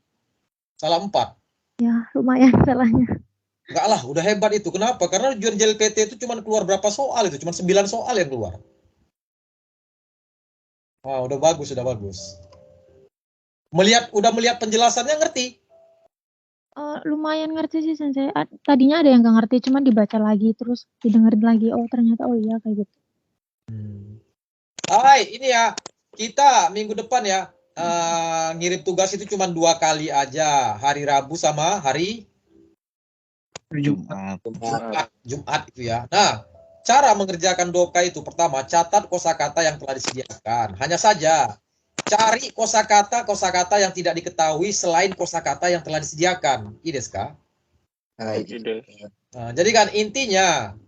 [SPEAKER 1] Salah 4?
[SPEAKER 9] Ya lumayan salahnya.
[SPEAKER 1] Enggak lah, udah hebat itu. Kenapa? Karena ujian JLPT itu cuma keluar berapa soal itu? Cuma 9 soal yang keluar. Wah, udah bagus, udah bagus. Udah melihat penjelasannya ngerti?
[SPEAKER 9] Lumayan ngerti sih Sensei. Tadinya ada yang nggak ngerti, cuma dibaca lagi terus didengerin lagi. Oh ternyata iya kayak gitu.
[SPEAKER 1] Hai, ini ya. Kita minggu depan ya ngirim tugas itu cuma 2 kali aja. Hari Rabu sama hari Jumat itu ya. Nah, cara mengerjakan doka itu pertama catat kosakata yang telah disediakan. Hanya saja cari kosakata yang tidak diketahui selain kosakata yang telah disediakan. Iya, Deska? Nah, jadi kan intinya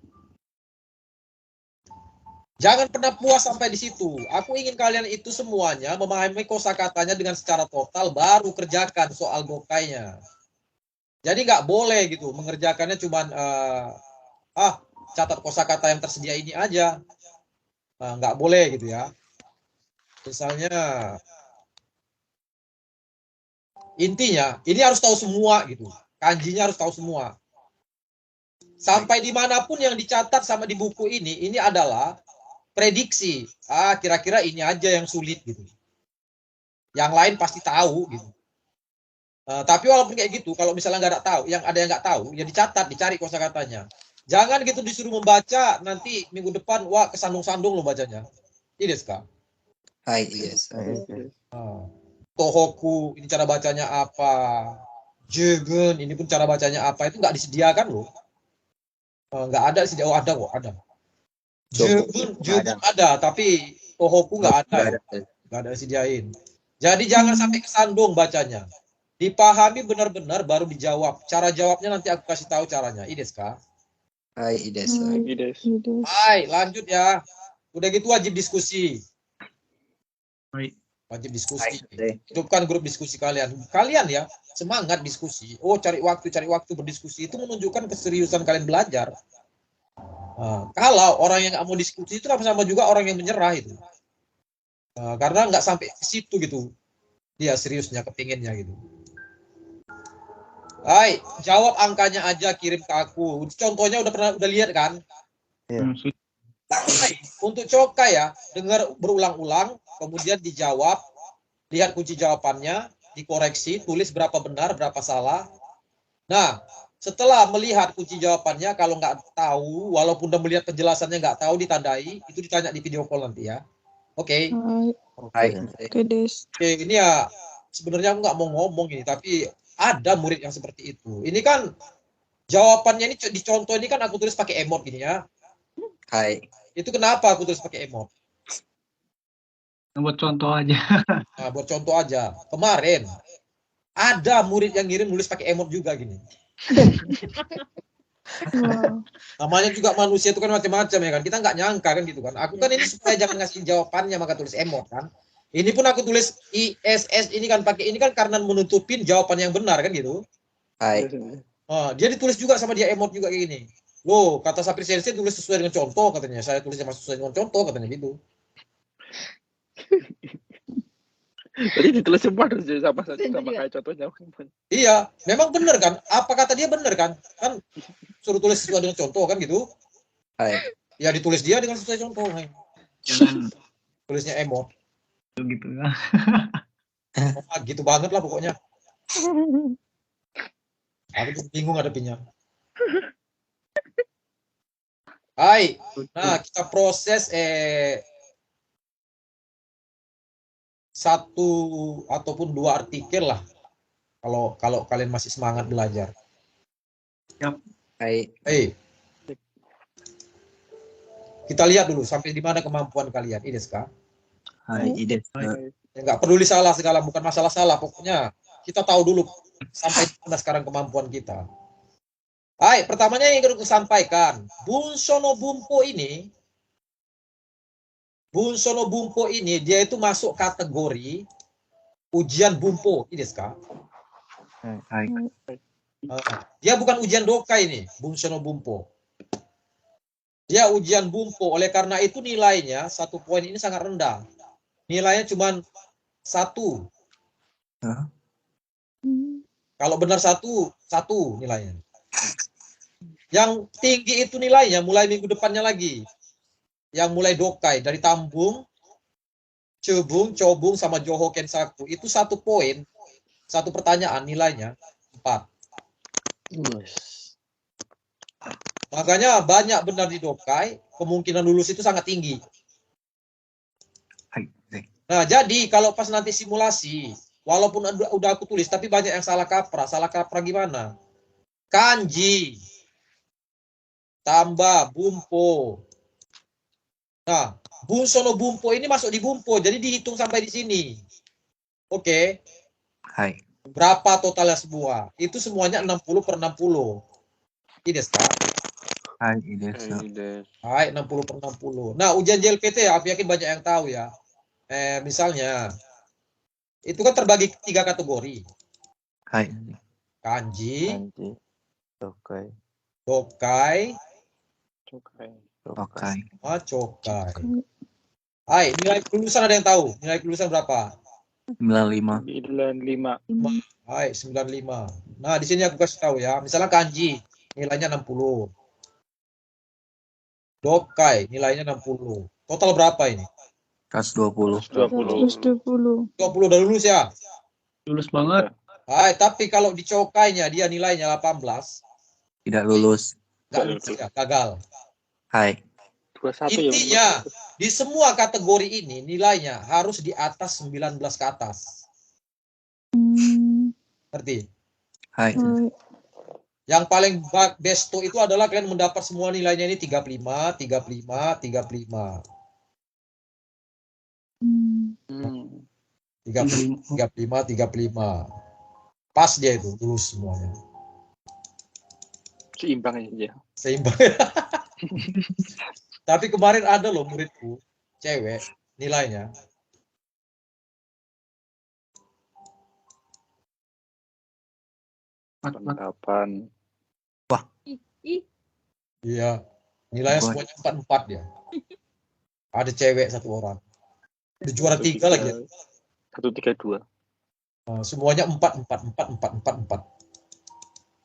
[SPEAKER 1] jangan pernah puas sampai di situ. Aku ingin kalian itu semuanya memahami kosakatanya dengan secara total baru kerjakan soal dokainya. Jadi nggak boleh gitu mengerjakannya cuman catat kosakata yang tersedia ini aja. Nggak boleh gitu ya. Misalnya intinya ini harus tahu semua gitu. Kanjinya harus tahu semua. Sampai dimanapun yang dicatat sama di buku ini adalah prediksi. Kira-kira ini aja yang sulit gitu. Yang lain pasti tahu gitu. Tapi walaupun kayak gitu, kalau misalnya nggak ada tahu, yang nggak tahu, ya dicatat, dicari kosakatanya. Jangan gitu disuruh membaca, nanti minggu depan, wah kesandung-sandung lo bacanya. Ini Deska.
[SPEAKER 14] Yes.
[SPEAKER 1] Tohoku, ini cara bacanya apa? Jegen, ini pun cara bacanya apa? Itu nggak disediakan loh. Nggak ada, ada kok, ada. Jegen ada, tapi Tohoku nggak ada. Nggak ada disediain. Jadi jangan sampai kesandung bacanya. Dipahami benar-benar baru dijawab. Cara jawabnya nanti aku kasih tahu caranya. Ides kah? Hai, lanjut ya. Udah gitu wajib diskusi. Wajib diskusi. Hidupkan grup diskusi kalian. Kalian ya, semangat diskusi. Cari waktu berdiskusi. Itu menunjukkan keseriusan kalian belajar. Kalau orang yang nggak mau diskusi itu sama juga orang yang menyerah itu. Karena nggak sampai ke situ gitu. Dia seriusnya, kepinginnya gitu. Hai, jawab angkanya aja, kirim ke aku. Contohnya udah lihat kan? Untuk cokai ya, dengar berulang-ulang, kemudian dijawab, lihat kunci jawabannya, dikoreksi, tulis berapa benar, berapa salah. Nah, setelah melihat kunci jawabannya, kalau nggak tahu, walaupun udah melihat penjelasannya nggak tahu, ditandai, itu ditanya di video call nanti ya. Oke. Oke, ini ya sebenarnya aku nggak mau ngomong ini, tapi ada murid yang seperti itu. Ini kan jawabannya ini dicontoh ini kan aku tulis pakai emot gini ya. Itu kenapa aku tulis pakai emot?
[SPEAKER 7] Buat contoh aja.
[SPEAKER 1] Nah, buat contoh aja. Kemarin ada murid yang ngirim nulis pakai emot juga gini. Namanya juga manusia itu kan macam-macam ya kan. Kita nggak nyangka kan gitu kan. Aku kan ini supaya jangan ngasih jawabannya maka tulis emot kan. Ini pun aku tulis ISS ini kan pakai ini kan karena menutupin jawaban yang benar kan gitu. Dia ditulis juga sama dia emot juga kayak gini. Loh, kata Sapri Sensei tulis sesuai dengan contoh katanya. Saya tulisnya sesuai dengan contoh katanya gitu.
[SPEAKER 4] Jadi ditulis semua harus sama kayak contohnya.
[SPEAKER 1] Iya, memang benar kan? Apa kata dia benar kan? Kan suruh tulis sesuai dengan contoh kan gitu. Ya ditulis dia dengan sesuai contoh. Tulisnya emot.
[SPEAKER 7] Gitu ya.
[SPEAKER 1] Gitu banget lah pokoknya. Aku tuh bingung hadapinnya. Hai. Nah, kita proses satu ataupun dua artikel lah. Kalau kalian masih semangat belajar.
[SPEAKER 14] Hai.
[SPEAKER 1] Kita lihat dulu sampai di mana kemampuan kalian. Ini sekarang.
[SPEAKER 14] Hai, ide.
[SPEAKER 1] Nggak peduli salah segala, bukan masalah salah. Pokoknya kita tahu dulu sampai mana sekarang kemampuan kita. Hai, pertamanya yang ingin aku sampaikan, Bunsono Bumpo ini dia itu masuk kategori ujian Bumpo, ini sekarang. Dia bukan ujian Dokai ini, Bunsono Bumpo. Dia ujian Bumpo, oleh karena itu nilainya 1 poin ini sangat rendah. Nilainya cuma 1. Kalau benar 1 nilainya. Yang tinggi itu nilainya mulai minggu depannya lagi. Yang mulai Dokai dari Tambung, Cebung, Cobung sama Joho Kensaku itu 1 poin, 1 pertanyaan nilainya 4. Makanya banyak benar di Dokai, kemungkinan lulus itu sangat tinggi. Nah, jadi kalau pas nanti simulasi, walaupun udah aku tulis, tapi banyak yang salah kaprah. Salah kaprah gimana? Kanji, tambah Bumpo. Nah, Bunsono Bumpo ini masuk di Bumpo, jadi dihitung sampai di sini. Oke.
[SPEAKER 14] Hai.
[SPEAKER 1] Berapa totalnya semua? Itu semuanya 60/60. Ini sekarang.
[SPEAKER 14] Hai, ide.
[SPEAKER 1] Hai, 60/60. Nah, ujian JLPT aku yakin banyak yang tahu ya. Misalnya, itu kan terbagi 3 kategori.
[SPEAKER 14] Hai.
[SPEAKER 1] Kanji,
[SPEAKER 2] Dokai.
[SPEAKER 1] Dokai, Chokai. Hai, nilai kelulusan ada yang tahu? Nilai kelulusan berapa?
[SPEAKER 14] 95.
[SPEAKER 4] 95.
[SPEAKER 1] Hai, 95. Nah, di sini aku kasih tahu ya. Misalnya kanji, nilainya 60. Dokai, nilainya 60. Total berapa ini?
[SPEAKER 14] 120.
[SPEAKER 9] 120.
[SPEAKER 1] 20 udah lulus ya?
[SPEAKER 7] Lulus banget.
[SPEAKER 1] Hai, tapi kalau di Chokainya dia nilainya 18.
[SPEAKER 14] Tidak lulus.
[SPEAKER 1] Nggak lulus ya, gagal.
[SPEAKER 14] Hai.
[SPEAKER 4] 21
[SPEAKER 1] Intinya, di semua kategori ini nilainya harus di atas 19 ke atas. Ngerti?
[SPEAKER 14] Hai.
[SPEAKER 1] Yang paling besto itu adalah kalian mendapat semua nilainya ini 35, 35, 35. 35. Pas dia itu, lulus semuanya.
[SPEAKER 4] Seimbang aja.
[SPEAKER 1] Seimbang. Tapi kemarin ada loh muridku, cewek, nilainya.
[SPEAKER 4] Kapan?
[SPEAKER 14] Wah.
[SPEAKER 1] Iya, nilainya semuanya 44 dia. Ada cewek 1 orang. Ada juara 3 lagi.
[SPEAKER 4] 132.
[SPEAKER 1] Semuanya 4.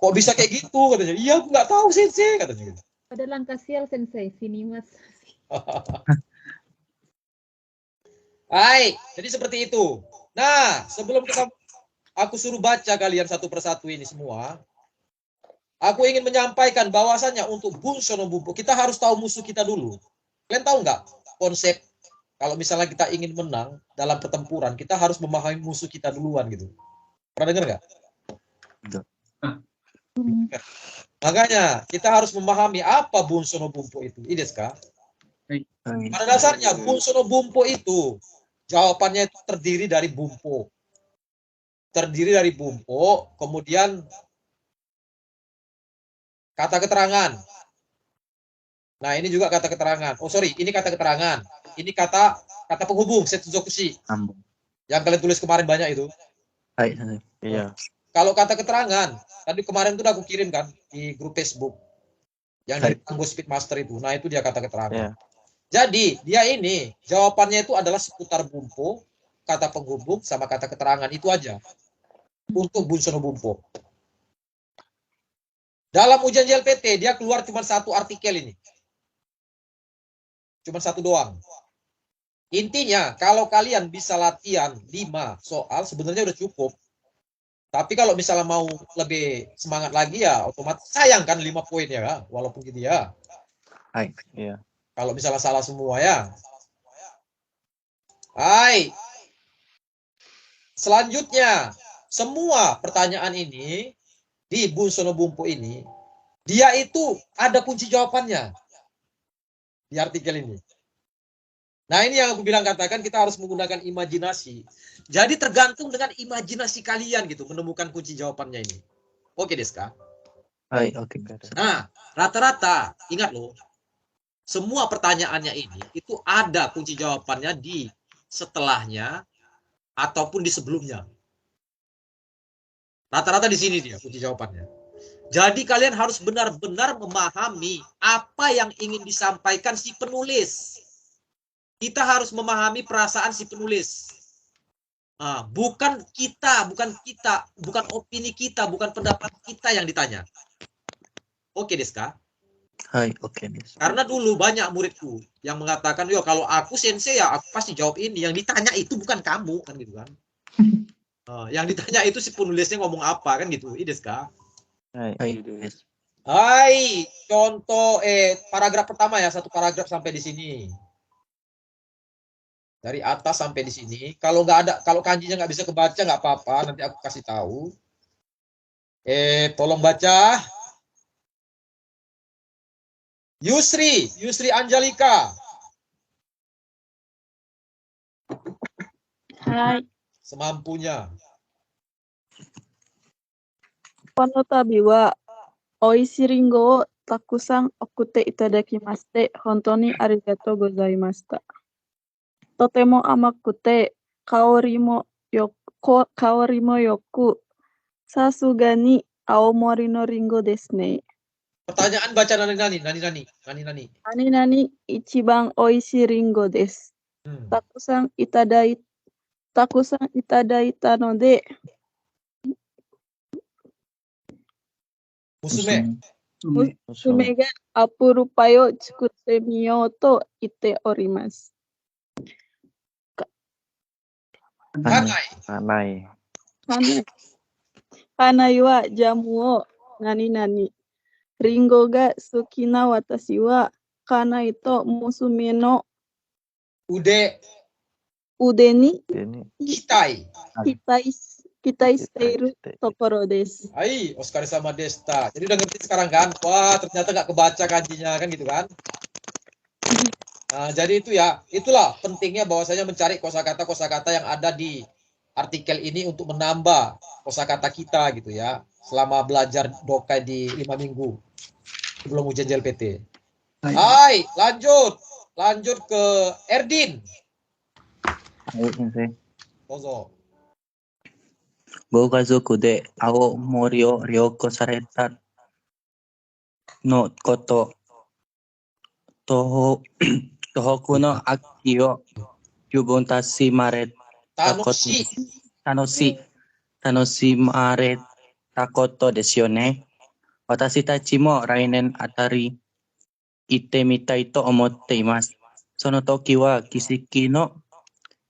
[SPEAKER 1] Kok bisa kayak gitu katanya? Iya, aku nggak tahu sensei katanya gitu.
[SPEAKER 3] Ada langkah sial sensei sini mas.
[SPEAKER 1] Hai, jadi seperti itu. Nah, sebelum aku suruh baca kalian satu persatu ini semua, aku ingin menyampaikan bahwasannya untuk Bunsono Bumpo kita harus tahu musuh kita dulu. Kalian tahu nggak konsep kalau misalnya kita ingin menang dalam pertempuran, kita harus memahami musuh kita duluan gitu. Pernah dengar nggak? Makanya kita harus memahami apa Bunsono Bumpo itu. Ini sekarang. Pada dasarnya Bunsono Bumpo itu jawabannya itu terdiri dari Bumpo. Terdiri dari Bumpo, kemudian kata keterangan. Nah, ini juga kata keterangan. Oh, sorry, ini kata keterangan. Ini kata penghubung, setsuzokushi. Yang kalian tulis kemarin banyak itu.
[SPEAKER 2] Iya.
[SPEAKER 1] Kalau kata keterangan, tadi kemarin itu udah aku kirim kan di grup Facebook. Yang dari Tanggo Speedmaster itu. Nah, itu dia kata keterangan.
[SPEAKER 2] Iya.
[SPEAKER 1] Jadi, dia ini jawabannya itu adalah seputar Bumpo, kata penghubung sama kata keterangan itu aja. Untuk Bunsono Bumpo. Dalam ujian JLPT dia keluar cuma 1 artikel ini. Cuma 1 doang. Intinya kalau kalian bisa latihan 5 soal sebenarnya udah cukup. Tapi kalau misalnya mau lebih semangat lagi ya otomatis sayang kan 5 poin ya, walaupun gitu ya.
[SPEAKER 14] Hai.
[SPEAKER 6] Iya.
[SPEAKER 1] Kalau misalnya salah semua ya. Hai. Selanjutnya, semua pertanyaan ini di Bunsono Bumpu ini, dia itu ada kunci jawabannya di artikel ini. Nah, ini yang aku bilang katakan kita harus menggunakan imajinasi. Jadi tergantung dengan imajinasi kalian gitu menemukan kunci jawabannya ini. Oke, Deska?
[SPEAKER 14] Hai, oke.
[SPEAKER 1] Nah, rata-rata ingat loh, semua pertanyaannya ini itu ada kunci jawabannya di setelahnya ataupun di sebelumnya. Rata-rata di sini dia kunci jawabannya. Jadi kalian harus benar-benar memahami apa yang ingin disampaikan si penulis. Kita harus memahami perasaan si penulis. Nah, bukan opini kita, bukan pendapat kita yang ditanya. Oke, Deska?
[SPEAKER 14] Hai, oke.
[SPEAKER 1] Karena dulu banyak muridku yang mengatakan, yo kalau aku sensei ya aku pasti jawab ini. Yang ditanya itu bukan kamu, kan gitu kan. Yang ditanya itu si penulisnya ngomong apa, kan gitu. Iya, Deska?
[SPEAKER 14] Hai.
[SPEAKER 1] Hai, contoh paragraf pertama ya, satu paragraf sampai di sini. Dari atas sampai di sini. Kalau nggak ada, kalau kanjinya nggak bisa kebaca nggak apa-apa, nanti aku kasih tahu. Tolong baca. Yusri Anjalika.
[SPEAKER 15] Hai.
[SPEAKER 1] Semampunya.
[SPEAKER 15] この度は美味しいリンゴをたくさん送っていただきまして本当にありがとうございました。とても甘くて香りもよく、さすがに青森のリンゴですね。
[SPEAKER 1] Pertanyaan baca nani-nani.
[SPEAKER 15] 何々一番美味しいリンゴです。たくさんいただいたので、娘がアップルパイを作ってみようと言っております。花井はジャムを何々。リンゴが好きな私は、花井と娘の腕に期待しているところです。
[SPEAKER 1] Hai, Oscar sama Desta. Jadi udah ngerti sekarang kan? Wah, ternyata nggak kebaca kanjinya kan gitu kan? Nah, jadi itu ya, itulah pentingnya bahwasanya mencari kosakata yang ada di artikel ini untuk menambah kosakata kita gitu ya. Selama belajar dokai di 5 minggu sebelum ujian JLPT. Hai, lanjut ke Erdin.
[SPEAKER 14] Hai, sensei.
[SPEAKER 1] Dozo.
[SPEAKER 14] ご家族で青森を旅行されたのこと、東北の秋を十分楽しまれたことですよね。私たちも来年あたり行ってみたいと思っています。その時は景色の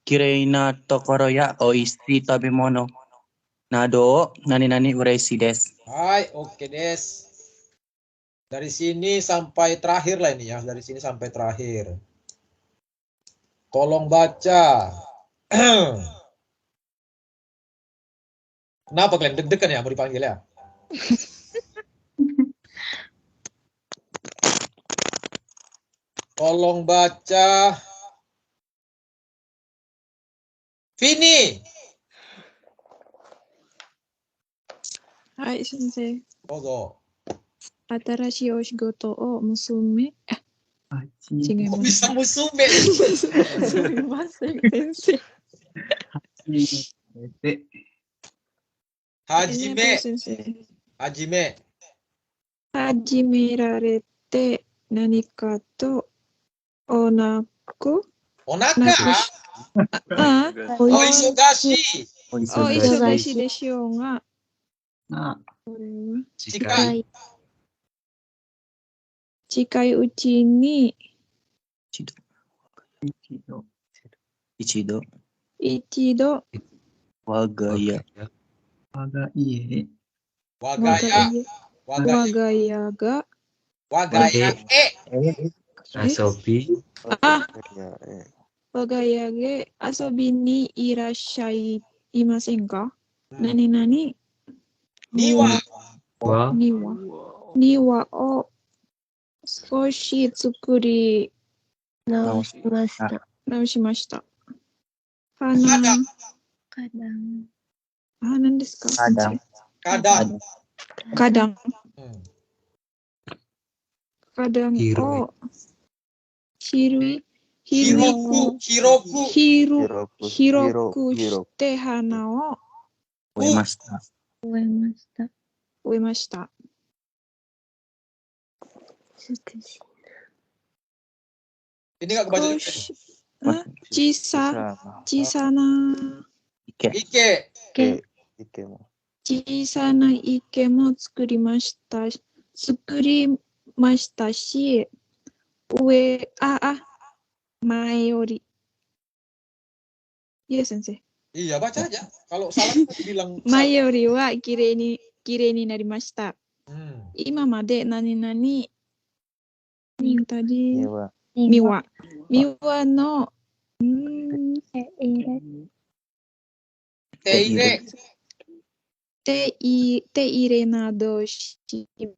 [SPEAKER 14] きれいなところやおいしい食べ物などを何々嬉しいです。
[SPEAKER 1] Hai, oke des. Dari sini sampai terakhir lah ini ya, dari sini sampai terakhir. Tolong baca. Kenapa kalian deg-degan ya mau dipanggil ya? Tolong baca. Vini.
[SPEAKER 16] はい、先生。
[SPEAKER 1] どうぞ。
[SPEAKER 16] 新しいお仕事を娘、違います。
[SPEAKER 1] 娘。
[SPEAKER 16] すみません、先生。
[SPEAKER 1] 始め
[SPEAKER 16] られて何かとお腹お
[SPEAKER 1] 忙しい。
[SPEAKER 16] お忙しいでしょうが、これは近いうちに
[SPEAKER 14] 一度我が家
[SPEAKER 7] 我が家
[SPEAKER 16] が
[SPEAKER 1] Wagayage.
[SPEAKER 8] Asobi.
[SPEAKER 16] Wagayage asobi ni irashai imasen ka? Nani?
[SPEAKER 1] Niwa.
[SPEAKER 16] Niwa o skoshi tsukuri naoshimashita. Kadang. Hanan desu ka? Kadang. Kadang o hiroku shite hana o uemashita.
[SPEAKER 1] Ini nggak kebaca juga.
[SPEAKER 16] Chisana ike mo tsukurimashita shi mae yori. Iya, Sensei.
[SPEAKER 1] Iya, baca aja. Kalau salah kita bilang
[SPEAKER 16] Mae yori wa kirei ni narimashita. Ima made nani tadi Miwa no teire nado shimasen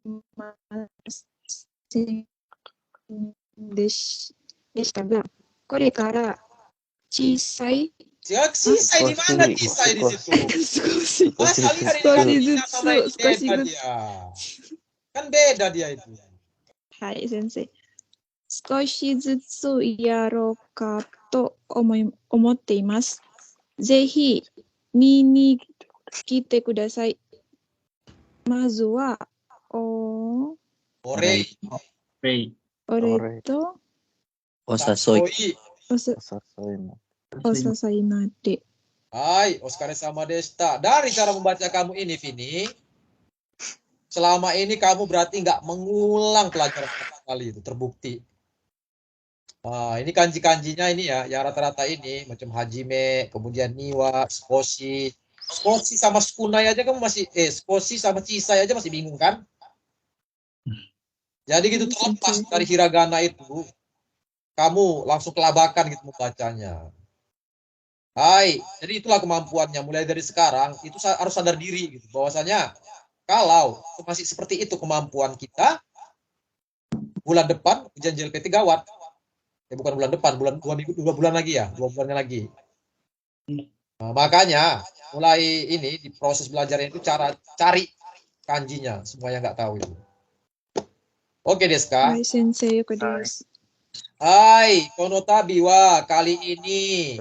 [SPEAKER 16] deshita ga, kore kara chisai
[SPEAKER 1] di mana chisai di situ? Kan beda dia itu.
[SPEAKER 16] Hai, Sensei. Skoshi zutsu yaro ka to omotte imasu. Zehi見に来てください。まずは、お礼と
[SPEAKER 14] お誘い
[SPEAKER 16] まで。
[SPEAKER 1] Hai, oskaresama deshita. Dari cara membaca kamu ini, Vini, selama ini kamu berarti nggak mengulang pelajaran kali itu, terbukti. Nah, ini kanji-kanjinya ini ya rata-rata ini macam hajime, kemudian niwa, skoshi sama sukunai aja kamu masih skoshi sama chisai aja masih bingung kan? Jadi gitu terlepas dari hiragana itu, kamu langsung kelabakan gitu membacanya. Hai, jadi itulah kemampuannya. Mulai dari sekarang itu harus sadar diri gitu, bahwasanya kalau masih seperti itu kemampuan kita, bulan depan ujian JLPT gawat. Ya bukan bulan depan, dua bulan lagi ya, 2 bulannya lagi. Nah, makanya mulai ini di proses belajarnya itu cari kanjinya, semuanya nggak tahu itu. Oke, Deska.
[SPEAKER 16] Hai, Sensei, oke desu.
[SPEAKER 1] Hai, Konotabi wa kali ini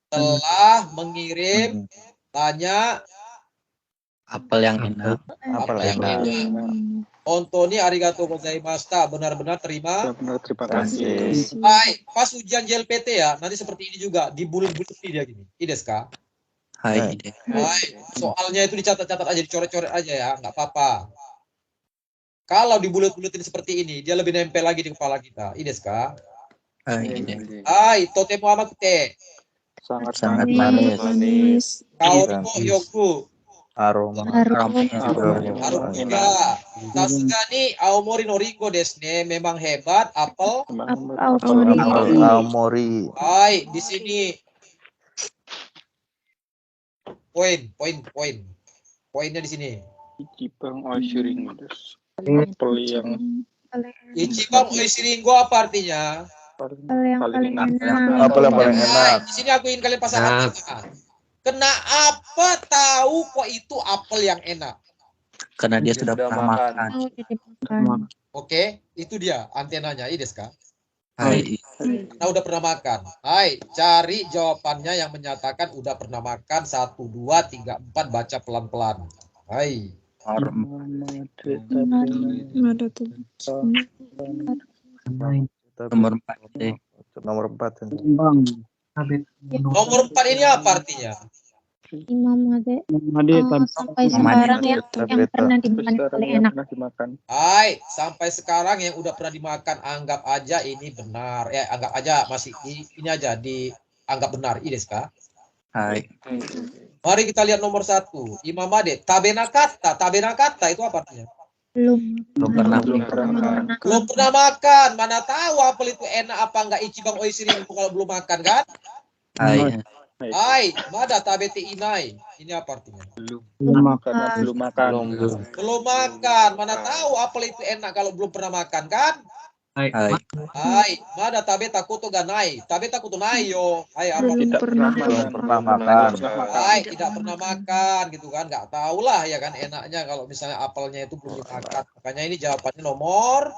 [SPEAKER 1] telah mengirim banyak
[SPEAKER 14] apel yang enak.
[SPEAKER 1] Ontoni arigatou gozaimashita, benar-benar terima
[SPEAKER 4] kasih.
[SPEAKER 1] Baik, pas ujian JLPT ya, nanti seperti ini juga, dibulut-bulut dia gini. Ideska?
[SPEAKER 14] Hai.
[SPEAKER 1] Baik, soalnya itu dicatat-catat aja, dicoret-coret aja ya, nggak apa-apa. Kalau dibulut-bulutin seperti ini, dia lebih nempel lagi di kepala kita. Ideska? Hai, totemo amakute.
[SPEAKER 14] Sangat manis.
[SPEAKER 1] Kaorimo yoku.
[SPEAKER 6] Aroma.
[SPEAKER 1] Sasuga ni Aomori no Ringo desu ne, memang hebat apel
[SPEAKER 6] Aomori.
[SPEAKER 1] Hai, di sini poinnya di sini.
[SPEAKER 4] Ichiban oishiringo desu. Apel yang
[SPEAKER 1] Ichiban oishiringo apa artinya?
[SPEAKER 4] paling enak.
[SPEAKER 6] Apel yang paling enak.
[SPEAKER 1] Di sini aku ingin kalian pasang hati. Kenapa tahu kok itu apel yang enak?
[SPEAKER 14] Karena dia sudah pernah makan.
[SPEAKER 1] Oke, itu dia antenanya, Ideska.
[SPEAKER 14] Hai.
[SPEAKER 1] Nah, udah pernah makan. Hai, cari jawabannya yang menyatakan udah pernah makan. 1, 2, 3, 4, baca pelan-pelan. Hai.
[SPEAKER 14] Nomor 4.
[SPEAKER 6] Nomor 4.
[SPEAKER 1] Nomor 4 ini apa artinya?
[SPEAKER 9] Sampai sekarang yang pernah dimakan paling enak.
[SPEAKER 1] Hai, sampai sekarang yang udah pernah dimakan, anggap aja ini benar. Anggap aja masih ini aja dianggap benar. Ideska?
[SPEAKER 14] Hai.
[SPEAKER 1] Mari kita lihat nomor 1. Imamade, tabenakata. Tabenakata itu apa artinya?
[SPEAKER 14] Belum pernah.
[SPEAKER 1] Belum pernah makan. Mana tahu apel itu enak apa enggak Ichiban Oishirin kalau belum makan kan?
[SPEAKER 14] Hai.
[SPEAKER 1] Hai, mada tabete inai. Ini apa artinya?
[SPEAKER 4] Belum makan.
[SPEAKER 1] Belum makan. Mana tahu apel itu enak kalau belum pernah makan kan?
[SPEAKER 14] Hai.
[SPEAKER 1] Hai, mada tabeta koto ga nai. Tabeta koto nai yo. Hai, apa?
[SPEAKER 4] Tidak pernah makan.
[SPEAKER 1] Hai, tidak pernah makan gitu kan. Enggak tahu lah ya kan enaknya kalau misalnya apelnya itu belum dimakan. Makanya ini jawabannya nomor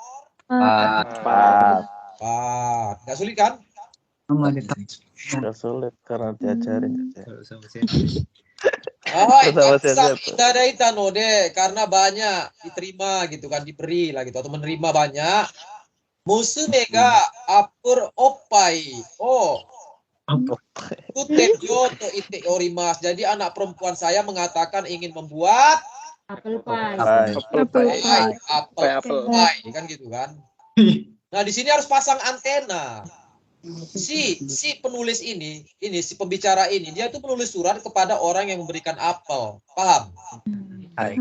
[SPEAKER 1] 4. Enggak sulit kan?
[SPEAKER 6] Gak sulit karena diajarin.
[SPEAKER 1] Hai, ada itano deh karena banyak diterima gitu kan, diberi lah gitu atau menerima banyak. Musume ga apur oppai. Oh. Kutejo to ite orimas. Jadi anak perempuan saya mengatakan ingin membuat
[SPEAKER 3] Apple pie.
[SPEAKER 1] apel pie kan gitu kan. Nah, di sini harus pasang antena. Si penulis ini si pembicara ini dia tuh menulis surat kepada orang yang memberikan apel. Paham?
[SPEAKER 14] Hai.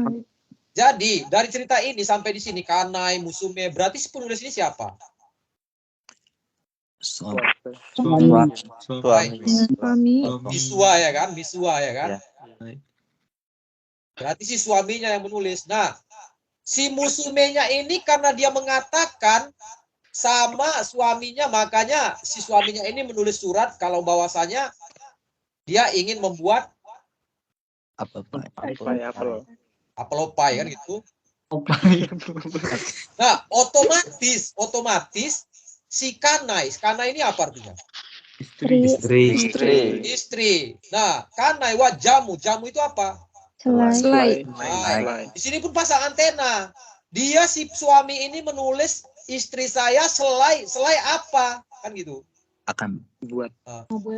[SPEAKER 1] Jadi dari cerita ini sampai di sini Kanai, Musume, berarti si penulis ini siapa?
[SPEAKER 14] Suami.
[SPEAKER 1] Misua ya kan? Misua ya kan? Berarti si suaminya yang menulis. Nah, si Musumenya ini karena dia mengatakan sama suaminya, makanya si suaminya ini menulis surat kalau bahwasanya dia ingin membuat
[SPEAKER 14] apel
[SPEAKER 1] pie kan gitu. Nah, otomatis si Kanai ini apa artinya? Istri. Nah, Kanai wa jamu itu apa?
[SPEAKER 16] Selai.
[SPEAKER 1] Nah, di sini pun pasang antena. Dia si suami ini menulis istri saya selai apa kan gitu
[SPEAKER 14] akan
[SPEAKER 4] buat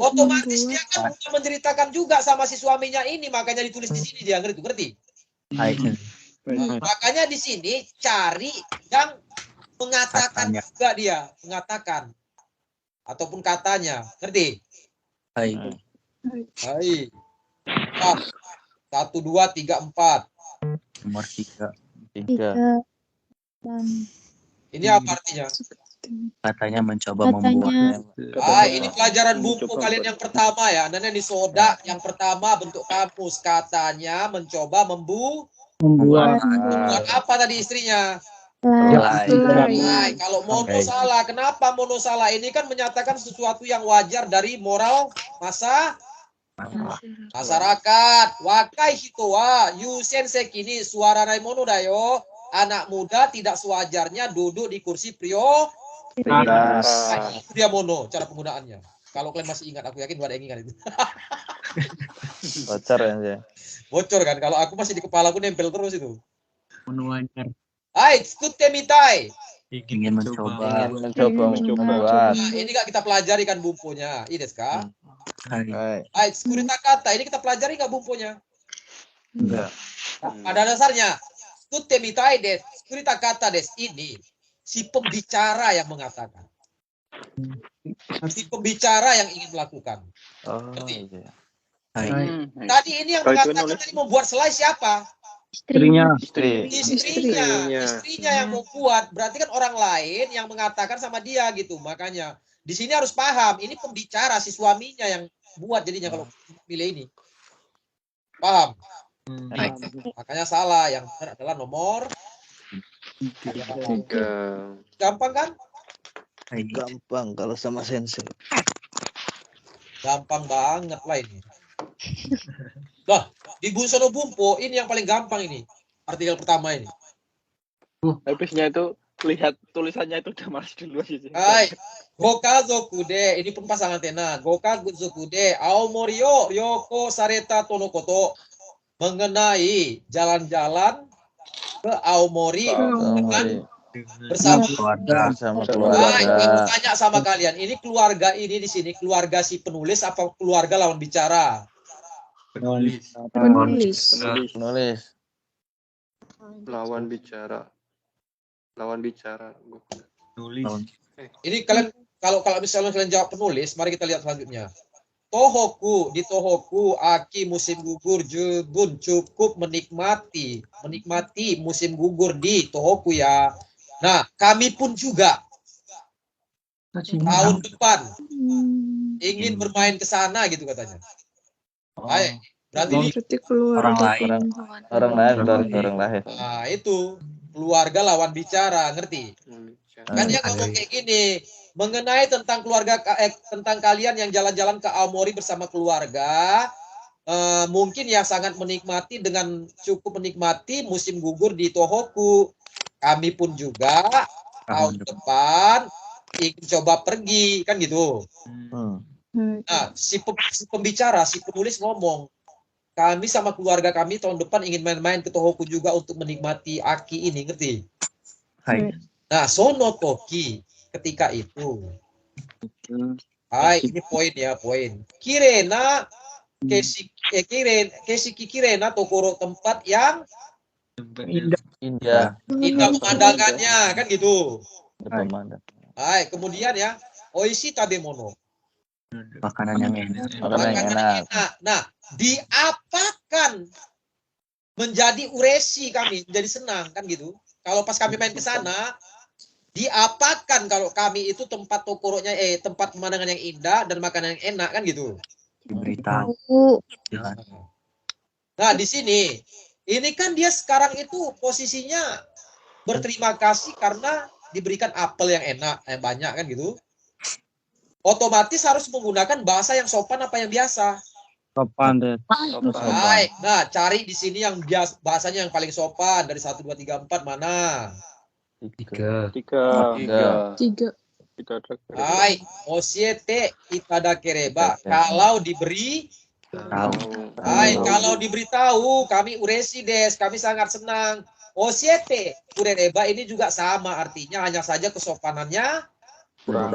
[SPEAKER 1] otomatis dia kan menceritakan juga sama si suaminya ini, makanya ditulis di sini dia ngerti. Makanya di sini cari yang mengatakan juga dia mengatakan ataupun katanya, ngerti? Hai. 1, 2, 3, 4.
[SPEAKER 14] Nomor 3.
[SPEAKER 1] Ini apa artinya?
[SPEAKER 14] Katanya mencoba membuatnya.
[SPEAKER 1] Ini pelajaran buku kalian yang pertama ya. Nana di soda yang pertama bentuk kamus. Katanya mencoba membuat apa tadi istrinya?
[SPEAKER 14] Selai.
[SPEAKER 1] Kalau mono salah, kenapa mono salah? Ini kan menyatakan sesuatu yang wajar dari moral masyarakat. Wakai hitowa yusen sekini suara mono dayo. Anak muda tidak sewajarnya duduk di kursi prioritas. Itu dia mono cara penggunaannya. Kalau kalian masih ingat, aku yakin ada yang ingat itu.
[SPEAKER 6] Bocor ya.
[SPEAKER 1] Bocor kan? Kalau aku masih di kepala aku nempel terus itu.
[SPEAKER 7] Mono wajar.
[SPEAKER 1] Hai, skute mitai.
[SPEAKER 14] Ingin mencoba.
[SPEAKER 1] Nah, ini gak kita pelajari kan bumpunya. Ini deska. Hai, sekurita kata. Ini kita pelajari gak bumpunya?
[SPEAKER 6] Enggak.
[SPEAKER 1] Pada dasarnya. Skute mitai des. Sekurita kata des. Ini si pembicara yang mengatakan. Si pembicara yang ingin melakukan.
[SPEAKER 6] Iya.
[SPEAKER 1] Tadi ini yang mengatakan tadi membuat selai siapa?
[SPEAKER 7] Istrinya.
[SPEAKER 1] Istrinya yang membuat. Berarti kan orang lain yang mengatakan sama dia gitu. Makanya di sini harus paham. Ini pembicara si suaminya yang buat jadinya kalau pilih ini. Paham? Makanya salah. Yang benar adalah nomor 3. Gampang kan?
[SPEAKER 6] Gampang kalau sama sensei.
[SPEAKER 1] Gampang banget lah ini. Lah, di Bunsono Bumpo ini yang paling gampang ini. Artikel pertama ini.
[SPEAKER 4] Habisnya itu lihat tulisannya itu udah malas dulu sih.
[SPEAKER 1] Hai. Gokazokude, ini pun pasang antena. Gokazokude Aomori yo Ryoko Sareta Tonokoto. Mengenai jalan-jalan ke Aomori bersama keluarga. Aku tanya sama kalian, ini keluarga ini di sini keluarga si penulis apa keluarga lawan bicara?
[SPEAKER 13] Penulis.
[SPEAKER 12] Lawan bicara.
[SPEAKER 13] Penulis.
[SPEAKER 1] Ini kalian kalau misalnya kalian jawab penulis, mari kita lihat selanjutnya. di Tohoku, Aki musim gugur Jubun cukup menikmati musim gugur di Tohoku ya. Nah, kami pun juga tahun depan ingin bermain ke sana gitu katanya. Baik, berarti ini
[SPEAKER 16] keluarga
[SPEAKER 6] orang lain.
[SPEAKER 1] Nah, itu keluarga lawan bicara, ngerti? Kan dia ngomong kayak gini, mengenai tentang tentang kalian yang jalan-jalan ke Aomori bersama keluarga, mungkin ya sangat menikmati cukup menikmati musim gugur di Tohoku. Kami pun juga tahun depan ingin coba pergi, kan gitu. Nah, si pembicara, si penulis ngomong, kami sama keluarga kami tahun depan ingin main-main ke Tohoku juga untuk menikmati Aki ini, ngerti? Nah, sono toki ketika itu. Ini poin ya, poin. Kirena kirena tokoro tempat yang
[SPEAKER 6] Indah.
[SPEAKER 1] indah pemandangannya, kan gitu. Kemudian ya, oishi tabemono.
[SPEAKER 14] Makanan yang enak.
[SPEAKER 1] Nah, diapakan menjadi uresi kami, menjadi senang, kan gitu. Kalau pas kami main ke sana, diapakan kalau kami itu tempat tokoronya tempat pemandangan yang indah dan makanan yang enak, kan gitu.
[SPEAKER 14] Diberitahu.
[SPEAKER 1] Nah, di sini ini kan dia sekarang itu posisinya berterima kasih karena diberikan apel yang enak, yang banyak, kan gitu. Otomatis harus menggunakan bahasa yang sopan apa yang biasa.
[SPEAKER 14] Sopan deh.
[SPEAKER 1] Baik. Nah, cari di sini yang bahasanya yang paling sopan dari 1 2 3 4 mana?
[SPEAKER 8] 3.
[SPEAKER 1] Baik, osiete itadakereba. Kalau diberi kalau diberitahu, kami uresi des, kami sangat senang. Osiete kurereba ini juga sama artinya, hanya saja kesopanannya kurang.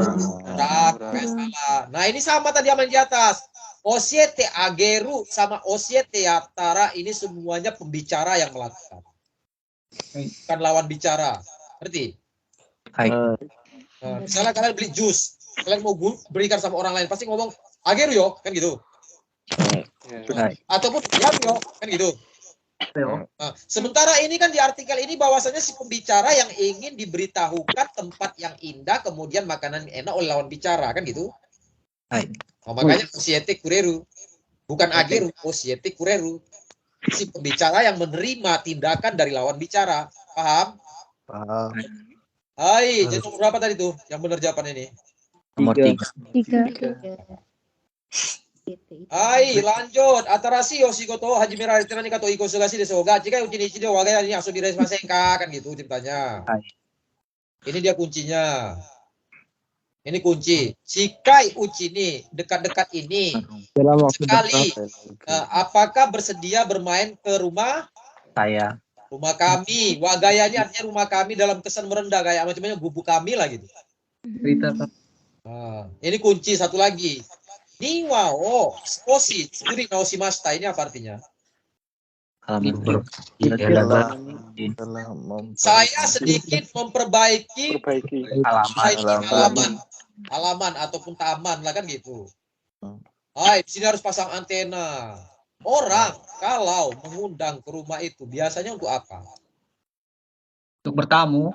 [SPEAKER 1] Nah, ini sama tadi yang di atas. Osiete ageru sama osiete yatara ini semuanya pembicara yang melakukan. Bukan lawan bicara. Ngerti? Misalnya kalian beli jus, kalian mau berikan sama orang lain, pasti ngomong ageru yo, kan gitu. Ataupun diam yo, kan gitu. Nah, sementara ini kan di artikel ini bahwasanya si pembicara yang ingin diberitahukan tempat yang indah, kemudian makanan yang enak oleh lawan bicara, kan gitu. Makanya osiete kureru, bukan ageru, osiete kureru. Si pembicara yang menerima tindakan dari lawan bicara, paham?
[SPEAKER 6] Paham.
[SPEAKER 1] Jadi nomor berapa tadi tuh yang benar jawaban ini?
[SPEAKER 14] Nomor 3.
[SPEAKER 1] Lanjut. Atarashi yoshigoto hajimera ni kato iko sugashi desu ga jika uchi ni ichi de waga ni asobi resmasen ka, kan gitu ceritanya. Ini dia kuncinya. Ini kunci. Shikai uchi ni, dekat-dekat ini. Sekali. Apakah bersedia bermain ke rumah
[SPEAKER 14] saya?
[SPEAKER 1] Rumah kami. Wagaya ini artinya rumah kami dalam kesan merendah, kayak macamnya gubuk kami lah gitu. Ini kunci satu lagi. Niwa o skoshi tsukuri naoshimashita. Ini apa artinya? Saya sedikit memperbaiki halaman ataupun taman lah, kan gitu. Di sini harus pasang antena. Orang kalau mengundang ke rumah itu biasanya untuk apa?
[SPEAKER 7] Untuk bertamu.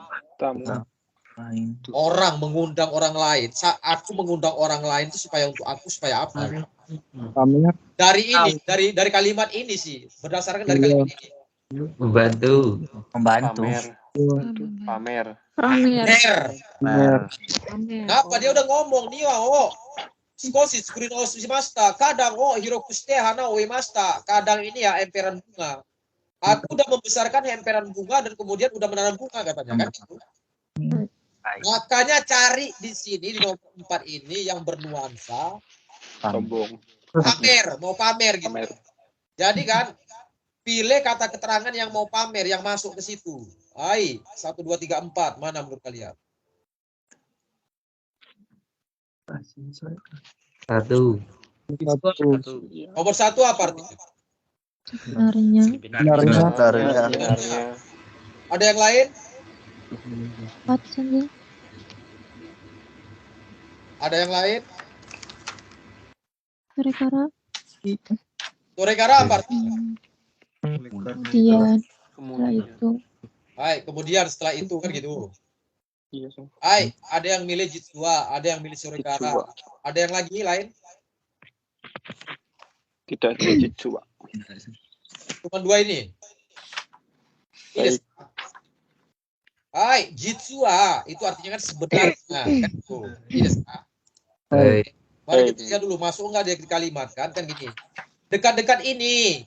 [SPEAKER 1] Orang mengundang orang lain. Aku mengundang orang lain itu supaya untuk aku, supaya apa? Dari ini, dari kalimat ini sih, berdasarkan dari kalimat ini.
[SPEAKER 8] Membantu.
[SPEAKER 12] Pamer.
[SPEAKER 1] Kenapa dia udah ngomong nih, Skoshi tsukuri no shimashita. Kadang hiroku shite hana oemashita. Kadang ini ya emperan bunga. Aku udah membesarkan emperan bunga dan kemudian udah menanam bunga, katanya, kan gitu. Makanya cari di sini di nomor 4 ini yang bernuansa
[SPEAKER 12] Sombong.
[SPEAKER 1] mau pamer gitu. Jadi kan pilih kata keterangan yang mau pamer, yang masuk ke situ. 1 2 3 4 mana menurut kalian?
[SPEAKER 8] 1.
[SPEAKER 1] Nomor 1 apa artinya?
[SPEAKER 9] Benarnya.
[SPEAKER 1] Ada yang lain?
[SPEAKER 9] Ada
[SPEAKER 1] yang lain?
[SPEAKER 9] Sorekara.
[SPEAKER 1] Sorekara apa artinya?
[SPEAKER 9] Kemudian setelah itu.
[SPEAKER 1] Hai, kemudian setelah itu kan gitu.
[SPEAKER 4] Iya,
[SPEAKER 1] Hai, ada yang milih Jitsua, ada yang milih Sorekara. Ada yang lagi lain?
[SPEAKER 4] Kita ada Jitsua.
[SPEAKER 1] Cuma dua ini. Ini Hai, Jitsua itu artinya kan sebenarnya kan itu. Ini mari kita lihat dulu masuk enggak di kalimat kan gini. Dekat-dekat ini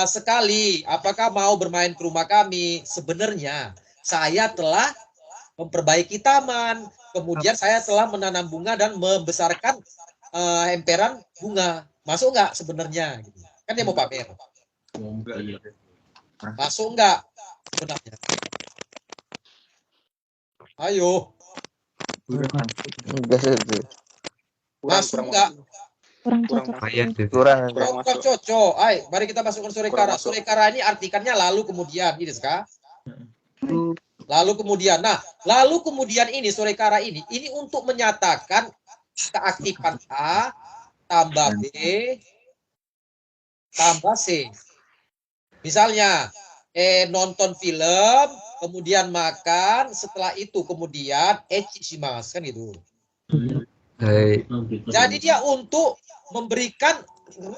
[SPEAKER 1] sekali apakah mau bermain ke rumah kami? Sebenarnya saya telah memperbaiki taman, kemudian saya telah menanam bunga dan membesarkan emperan bunga. Masuk enggak sebenarnya gitu. Kan dia mau pamer. Masuk enggak sebenarnya? Ayo. Masuk enggak?
[SPEAKER 9] Kurang cocok.
[SPEAKER 1] Kurang cocok. Ayo, mari kita masukkan Sorekara. Sorekara ini artikannya lalu kemudian, ini sekarang. Lalu kemudian. Nah, lalu kemudian ini Sorekara ini untuk menyatakan keaktifan A tambah B tambah C. Misalnya nonton film, kemudian makan, setelah itu kemudian echishimasu kan gitu. Jadi dia untuk memberikan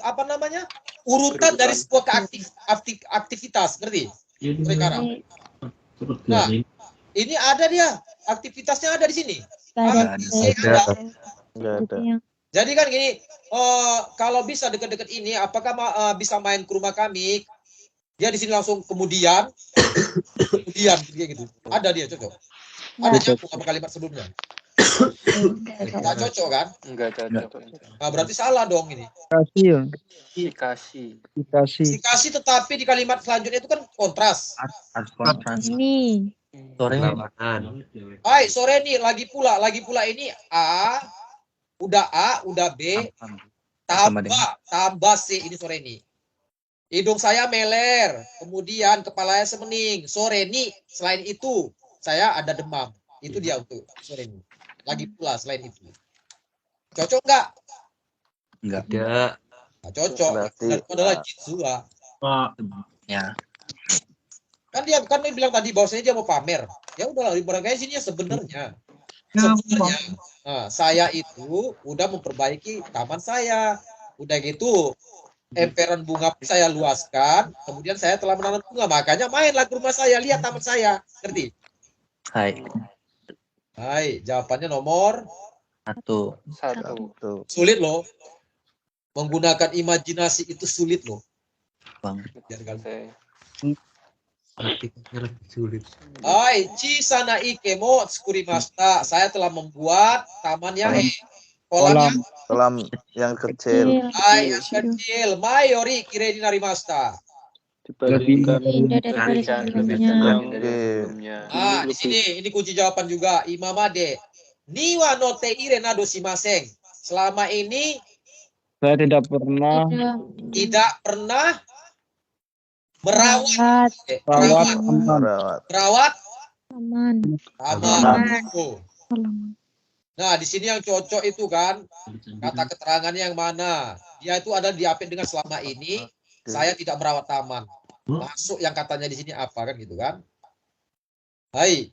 [SPEAKER 1] apa namanya urutan dari sebuah aktivitas, ngerti? Sekarang. Nah, ini ada dia aktivitasnya ada di sini.
[SPEAKER 9] Ada.
[SPEAKER 1] Jadi kan gini, kalau bisa dekat-dekat ini, apakah bisa main ke rumah kami? Dia di sini langsung kemudian dia gitu. Ada dia cocok. Ada nyambung sama kalimat sebelumnya. Enggak cocok kan?
[SPEAKER 4] Enggak cocok.
[SPEAKER 1] Nah, berarti salah dong ini. Sikasi tetapi di kalimat selanjutnya itu kan kontras.
[SPEAKER 9] Ini.
[SPEAKER 1] Hai, sore nih lagi pula ini A udah B tambah C ini sore nih. Hidung saya meler, kemudian kepala saya semening. Sore nih, selain itu, saya ada demam. Itu dia untuk sore ini. Lagi pula selain itu. Cocok nggak?
[SPEAKER 6] Enggak.
[SPEAKER 1] Nggak cocok. Itu adalah Jitsua.
[SPEAKER 6] Ya.
[SPEAKER 1] Kan dia bilang tadi bahwasanya dia mau pamer. Ya udahlah, barangkali sini sebenarnya. Nah, saya itu udah memperbaiki taman saya. Udah gitu, emperan bunga saya luaskan, kemudian saya telah menanam bunga, makanya mainlah ke rumah saya, lihat taman saya, ngerti? Hai, jawabannya nomor
[SPEAKER 6] 1.
[SPEAKER 1] Sulit loh, menggunakan imajinasi itu sulit loh.
[SPEAKER 8] Sulit.
[SPEAKER 1] Hai, Chisana Ikemo Tsukurimashita, saya telah membuat tamannya
[SPEAKER 2] kolam yang kecil.
[SPEAKER 1] Hai, yang kecil. Mayori kirei narimashita.
[SPEAKER 4] Lebih
[SPEAKER 9] dari
[SPEAKER 4] sebelumnya.
[SPEAKER 1] Di sini ini kunci jawaban juga. Imamade niwa no teire nado shimasen. Selama ini
[SPEAKER 5] saya tidak pernah
[SPEAKER 9] merawat
[SPEAKER 1] taman. Nah, di sini yang cocok itu kan kata keterangannya yang mana? Dia itu ada diapit dengan selama ini saya tidak merawat taman. Masuk yang katanya di sini apa kan gitu kan? Hai,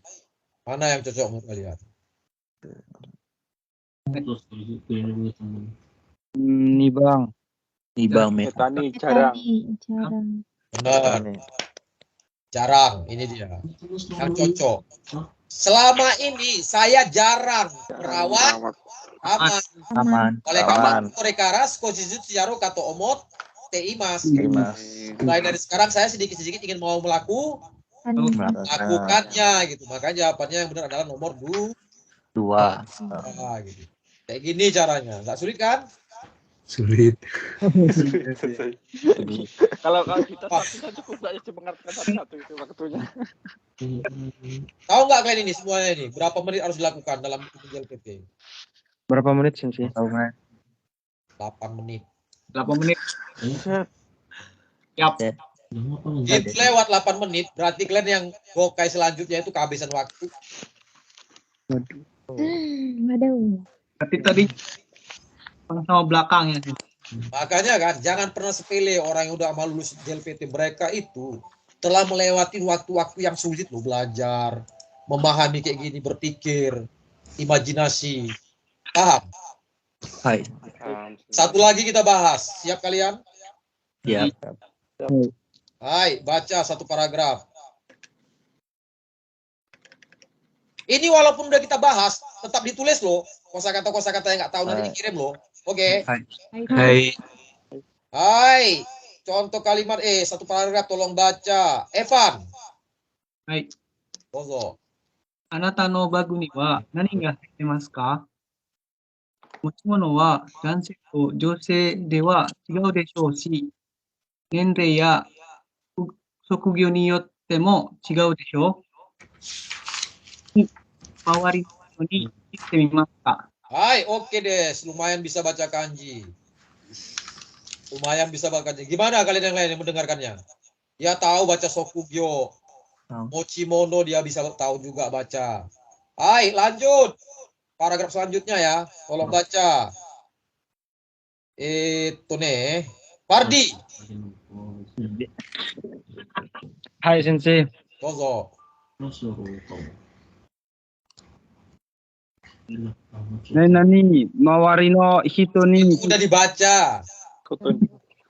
[SPEAKER 1] mana yang cocok menurut kalian?
[SPEAKER 5] Nibang
[SPEAKER 4] Petani jarang.
[SPEAKER 1] Benar. Jarang, ini dia. Yang cocok. Selama ini saya jarang merawat aman. Oleh karena Sorekara Skojijutsu Yaro Kato Omot Teimas. Mulai dari sekarang saya sedikit-sedikit ingin mau melakukannya gitu. Makanya jawabannya yang benar adalah nomor 2. Gitu. Kayak gini caranya. Nggak sulit kan?
[SPEAKER 8] Sulit.
[SPEAKER 4] Kalau kita satu cukup nggak cuma mengerti satu itu waktunya.
[SPEAKER 1] Tahu nggak kalian ini semuanya ini? Berapa menit harus dilakukan dalam LPT?
[SPEAKER 5] Berapa menit sih?
[SPEAKER 1] 8 menit.
[SPEAKER 7] 8 menit. Yap.
[SPEAKER 1] Itu lewat 8 menit, berarti kalian yang gokai selanjutnya itu kehabisan waktu.
[SPEAKER 9] Waduh.
[SPEAKER 7] Berarti tadi sama belakang ya.
[SPEAKER 1] Makanya kan, jangan pernah sepele orang yang udah mau lulus JLPT. Mereka itu telah melewati waktu-waktu yang sulit loh, belajar, memahami kayak gini, berpikir, imajinasi. Paham?
[SPEAKER 14] Hai.
[SPEAKER 1] Satu lagi kita bahas. Siap kalian?
[SPEAKER 14] Ya.
[SPEAKER 1] Hai, baca satu paragraf. Ini walaupun udah kita bahas, tetap ditulis loh. Kosakata-kosakata yang nggak tahu nanti dikirim loh. Oke.
[SPEAKER 8] Hai.
[SPEAKER 1] Hai. Contoh kalimat satu paragraf tolong baca. Evan.
[SPEAKER 7] はい。
[SPEAKER 1] どうぞ。
[SPEAKER 7] あなたのバッグには何が入ってますか？持ち物は男性と女性では違うでしょうし、年齢や職業によっても違うでしょう。周りの人に言ってみますか？
[SPEAKER 1] Hai, oke deh. Lumayan bisa baca kanji. Lumayan bisa baca kanji. Gimana kalian yang lain yang mendengarkannya? Dia tahu baca Sokugyo. Mochimono dia bisa tahu juga baca. Hai, lanjut. Paragraf selanjutnya ya. Tolong baca. Itu nih. Pardi.
[SPEAKER 5] Hai Sensei.
[SPEAKER 1] Dozo.
[SPEAKER 5] Nani mawari no hito ni.
[SPEAKER 1] Udah dibaca.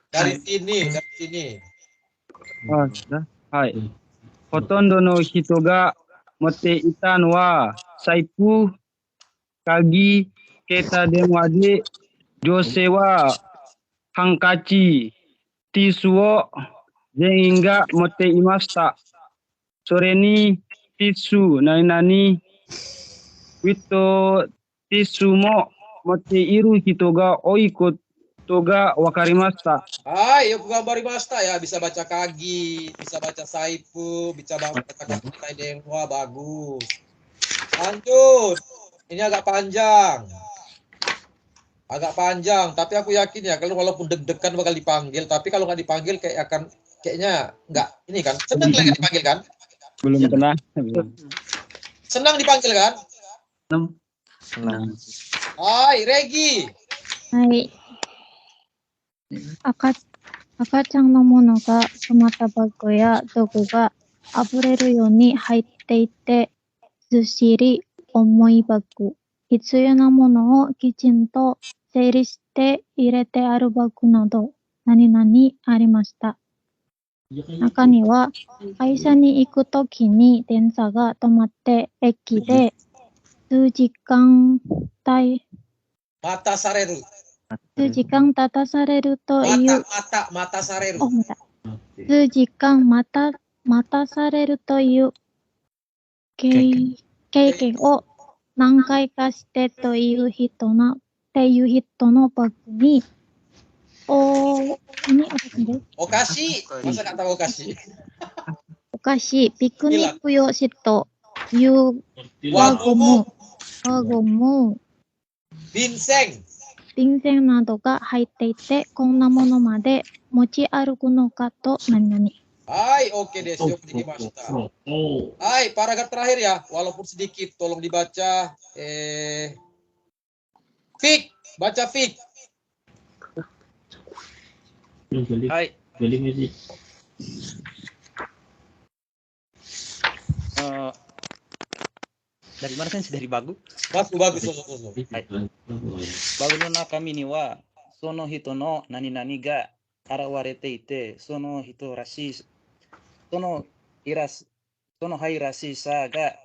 [SPEAKER 1] Dari sini, dari sini.
[SPEAKER 5] Hai. Hotondo no hito ga motte ita no wa saipu, kagi, keta denwa de, jose wa hankachi, tisu wo全員が持っていました。それにティッシュ何々ウィットティッシュも持っている人が多いことが分かりました。
[SPEAKER 1] Hai, yuk gambarimashita ya, bisa baca kagi, bisa baca saipu, bisa baca kata denwa, bagus. Lanjut. Ini agak panjang. Agak panjang, tapi aku yakin ya kalau walaupun deg-degan bakal dipanggil, tapi kalau nggak dipanggil kayaknya nggak ini kan. Senang nggak dipanggil kan?
[SPEAKER 5] Belum pernah.
[SPEAKER 1] Senang dipanggil kan?
[SPEAKER 14] Senang.
[SPEAKER 1] Hai, Regi.
[SPEAKER 9] はい。赤ちゃんのものが詰まったバッグや道具が溢れるように入っていて、ずっしり重いバッグ。必要なものをきちんと整理して入れてあるバッグなど、何々ありました。中には、会社に行くときに電車が止まって駅で数時間待たされるという、数時間待たされるという経験を何回かしてという人のバッグに、お菓子、masa nggak tahuお菓子？お菓子、ピクニック用紙という輪ゴム、便箋などが入っていて、こんなものまで持ち歩くのかと何々。
[SPEAKER 1] Hai, oke deh, siap dimashita. Hai, paragraf terakhir ya, walaupun sedikit, tolong dibaca. Fik, baca Fik.
[SPEAKER 17] Hai. Dari mana sih? Dari Bagu?
[SPEAKER 1] Bagus.
[SPEAKER 17] Hai. Bagu no nakami ni wa sono hito no nani ga arawarete ite, sono hito rashi, sono hai rashi sa ga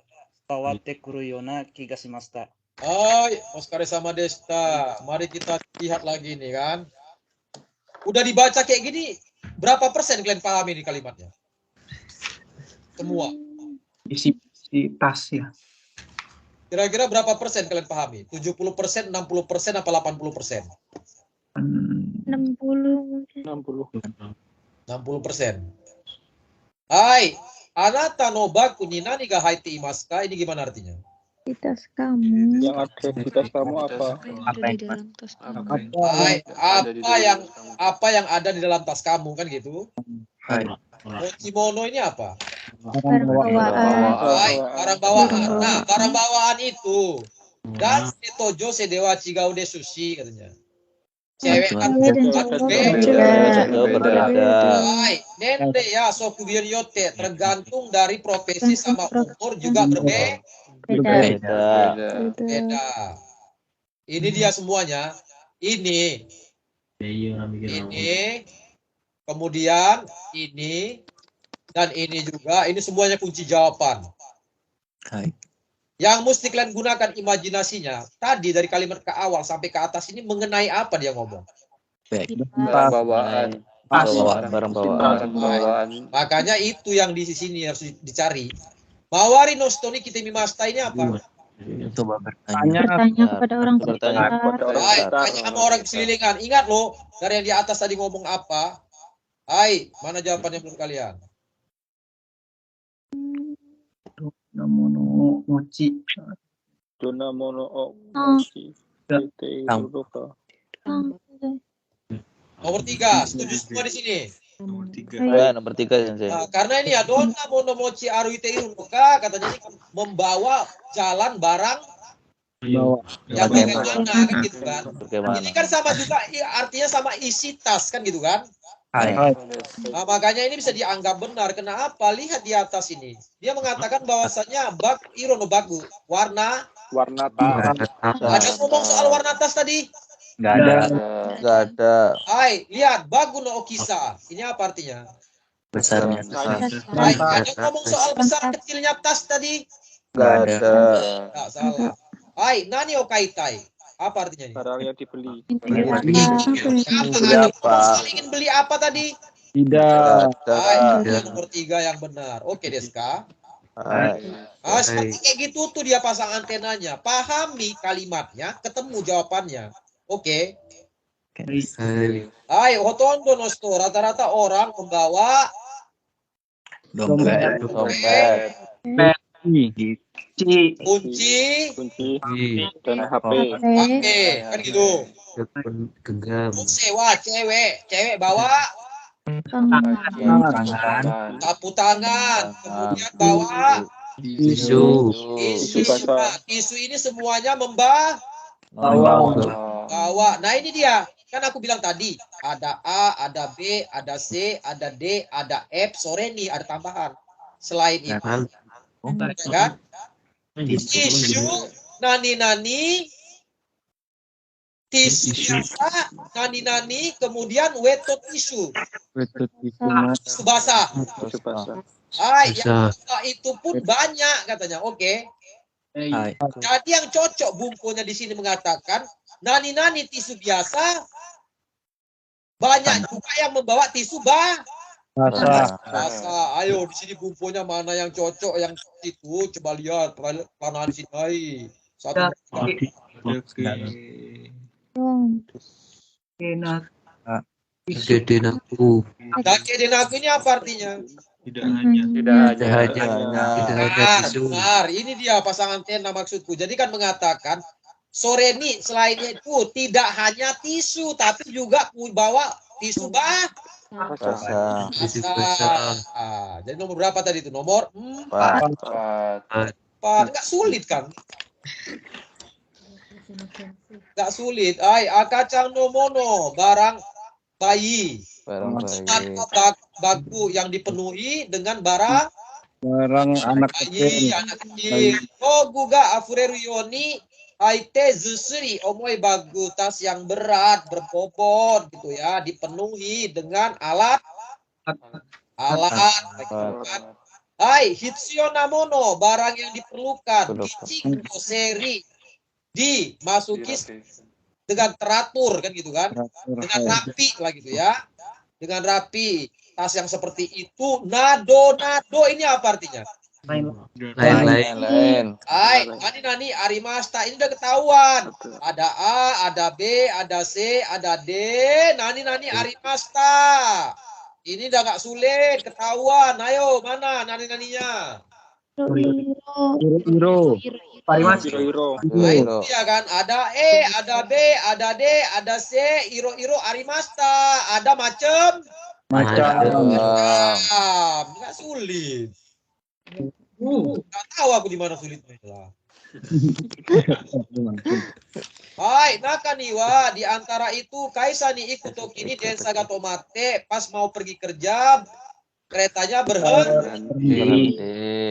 [SPEAKER 17] tawatte kuru yona ki ga shimashita.
[SPEAKER 1] Hai, Oskar sama Desta. Mari kita lihat lagi nih kan. Udah dibaca kayak gini, berapa persen kalian pahami nih kalimatnya? Semua.
[SPEAKER 7] Isi tas ya.
[SPEAKER 1] Kira-kira berapa persen kalian pahami? 70%, 60%, apa 80%? 60%. Hai, anata no baku ni nani ga haite imasu ka? Ini gimana artinya?
[SPEAKER 9] Di tas kamu.
[SPEAKER 4] Yang ada di tas kamu apa?
[SPEAKER 1] Hai, apa yang ada di dalam tas kamu kan gitu? Kimono ini apa?
[SPEAKER 9] Barang bawaan.
[SPEAKER 1] Hai, barang bawaan. Nah, barang bawaan itu dan tojo sedewa chigau de sushi katanya. Cewek dan
[SPEAKER 6] berbeda.
[SPEAKER 1] Baik, nende ya sokubir yote tergantung dari profesi sama umur juga berbeda. Beda. Ini dia semuanya. Ini, kemudian ini, dan ini juga. Ini semuanya kunci jawaban. Yang mesti kalian gunakan imajinasinya. Tadi dari kalimat ke awal sampai ke atas ini mengenai apa dia ngomong?
[SPEAKER 12] Barang bawaan.
[SPEAKER 6] Barang bawaan.
[SPEAKER 1] Makanya itu yang di sini harus dicari. Mawari nostoni kita mimasta ini apa?
[SPEAKER 6] Coba
[SPEAKER 9] Bertanya kepada orang sekitar.
[SPEAKER 1] Tanya sama orang sekelilingan. Ingat loh, dari yang di atas tadi ngomong apa? Hai, mana jawabannya menurut kalian?
[SPEAKER 7] Mono mochi.
[SPEAKER 4] Dona mono o mochi.
[SPEAKER 1] Nomor 3, setuju semua di sini?
[SPEAKER 6] Nomor 3 Sensei.
[SPEAKER 1] Karena ini ya dona mono mochi aruite irunoka, katanya ini membawa jalan barang yang bagaimana kan gitu kan. Ini kan sama juga artinya sama isi tas kan gitu kan. Nah, makanya ini bisa dianggap benar. Kenapa? Lihat di atas ini. Dia mengatakan bahwasanya bak irono bagu, warna tas. Ada ngomong soal warna tas tadi?
[SPEAKER 6] Enggak ada.
[SPEAKER 1] Hai, lihat bagu no okisa. Ini apa artinya?
[SPEAKER 6] Besarnya.
[SPEAKER 1] Hai, ada ngomong soal besar kecilnya tas tadi?
[SPEAKER 6] Enggak ada.
[SPEAKER 1] Enggak salah. Hai, nani okaitai. Apa artinya ini?
[SPEAKER 4] Barang yang dibeli.
[SPEAKER 1] Apa? Ingin beli apa tadi?
[SPEAKER 5] Tidak.
[SPEAKER 1] Nomor 3 yang benar. Oke, Deska. Seperti kayak gitu tuh dia pasang antenanya. Pahami kalimatnya, ketemu jawabannya. Oke. Hai, hotondo nosto. Rata-rata orang membawa
[SPEAKER 6] dompet.
[SPEAKER 1] kunci
[SPEAKER 4] dan HP.
[SPEAKER 1] Kan gitu. Sewa cewek bawa sapu tangan, kemudian bawa tisu. Tisu ini semuanya bawa. Nah ini dia. Kan aku bilang tadi, ada A, ada B, ada C, ada D, ada F, sore nih ada tambahan. Selain itu, kan? Tisu, nani, tisu biasa, nani, kemudian weto tisu. Tisu basah. Yang itu pun banyak katanya. Oke. Jadi yang cocok bumpunya di sini mengatakan nani tisu biasa, banyak juga yang membawa tisu basah. Ayo di sini bumpunya mana yang cocok, yang itu coba lihat panahan di sini. Satu.
[SPEAKER 8] Dedenaku.
[SPEAKER 1] Dedenaku ini apa artinya?
[SPEAKER 6] Tidak hanya.
[SPEAKER 1] Benar. Ini dia pasangan antena maksudku. Jadi kan mengatakan sore ini selainnya itu tidak hanya tisu tapi juga bawa tisu basah. Jadi nomor berapa tadi itu? Nomor 4. Enggak sulit kan? Enggak sulit. Akacang no mono, barang bayi. Baku yang dipenuhi dengan barang
[SPEAKER 5] anak kecil.
[SPEAKER 1] Guga afureru yoni aite zusuri omoi bagu, tas yang berat berbobot gitu ya, dipenuhi dengan alat. Hitsio namono, barang yang diperlukan. Kichiko seri, dimasuki dengan teratur kan gitu kan, dengan rapi lah gitu ya, dengan rapi. Tas yang seperti itu. Nado ini apa artinya?
[SPEAKER 8] Lain.
[SPEAKER 1] Nani arimasta, ini udah ketahuan. Ada A, ada B, ada C, ada D. Nani arimasta. Ini udah nggak sulit, ketahuan. Ayo mana naninya?
[SPEAKER 5] Iro.
[SPEAKER 1] Iya kan, ada E, ada B, ada D, ada C, iro arimasta. Ada macam. Nggak sulit. Nggak tahu aku di mana sulitnya lah. Hai, nakaniwa di antara itu Kaisa ni ikuto kini densa gatomate pas mau pergi kerja keretanya berhenti.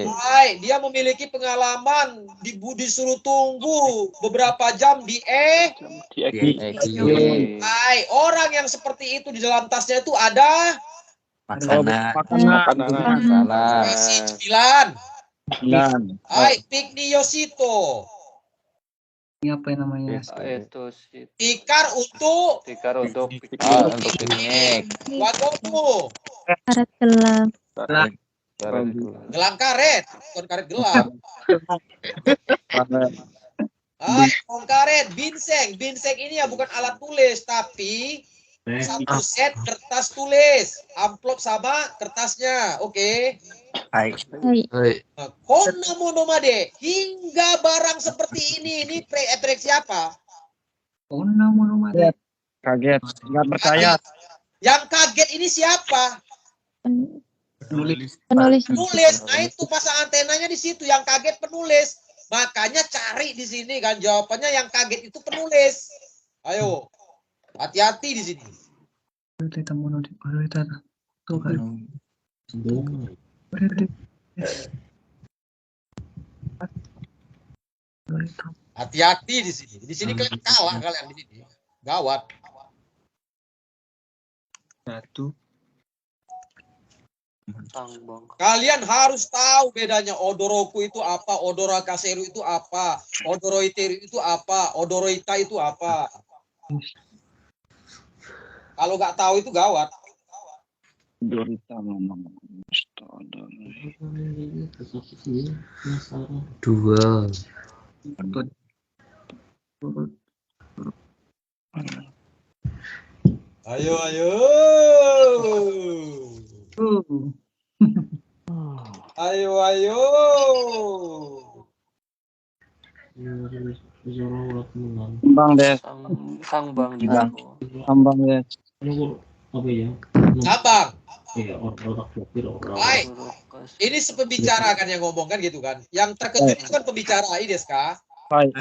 [SPEAKER 1] Hai, dia memiliki pengalaman disuruh tunggu beberapa jam di Hai, orang yang seperti itu di dalam tasnya itu ada
[SPEAKER 14] Makanan.
[SPEAKER 1] Kasih 9. Hai, Pikni Yoshito.
[SPEAKER 7] Ini apa yang namanya?
[SPEAKER 1] Tikar untuk
[SPEAKER 2] piknik.
[SPEAKER 1] Wagomu.
[SPEAKER 9] Karet gelang.
[SPEAKER 1] Gelang karet, bukan karet gelang. Gelang karet, binseng. Binseng ini ya bukan alat tulis, tapi satu set kertas tulis, amplop sama kertasnya, oke? Kona monomade, hingga barang seperti ini pre siapa?
[SPEAKER 7] Kona monomade.
[SPEAKER 5] Kaget, nggak percaya.
[SPEAKER 1] Yang kaget ini siapa?
[SPEAKER 9] Penulis.
[SPEAKER 1] Nah itu pasang antenanya di situ. Yang kaget penulis. Makanya cari di sini kan jawabannya yang kaget itu penulis. Ayo, hati-hati di sini. Hati-hati di sini. Di sini kalian kalah kalian di sini. Gawat. Kalian harus tahu bedanya odoroku itu apa, odorakaseru itu apa, odoroiteru itu apa, odoroita itu apa. Kalau nggak tahu itu gawat.
[SPEAKER 8] Dua.
[SPEAKER 1] Ayo. Ayo.
[SPEAKER 5] Bang Des.
[SPEAKER 14] Sangbang juga.
[SPEAKER 5] Sambang Des.
[SPEAKER 1] Abang. Hai. Ini sepembicara kan yang ngomong kan gitu kan. Yang terkejut itu kan pembicara Ides kah? Hai.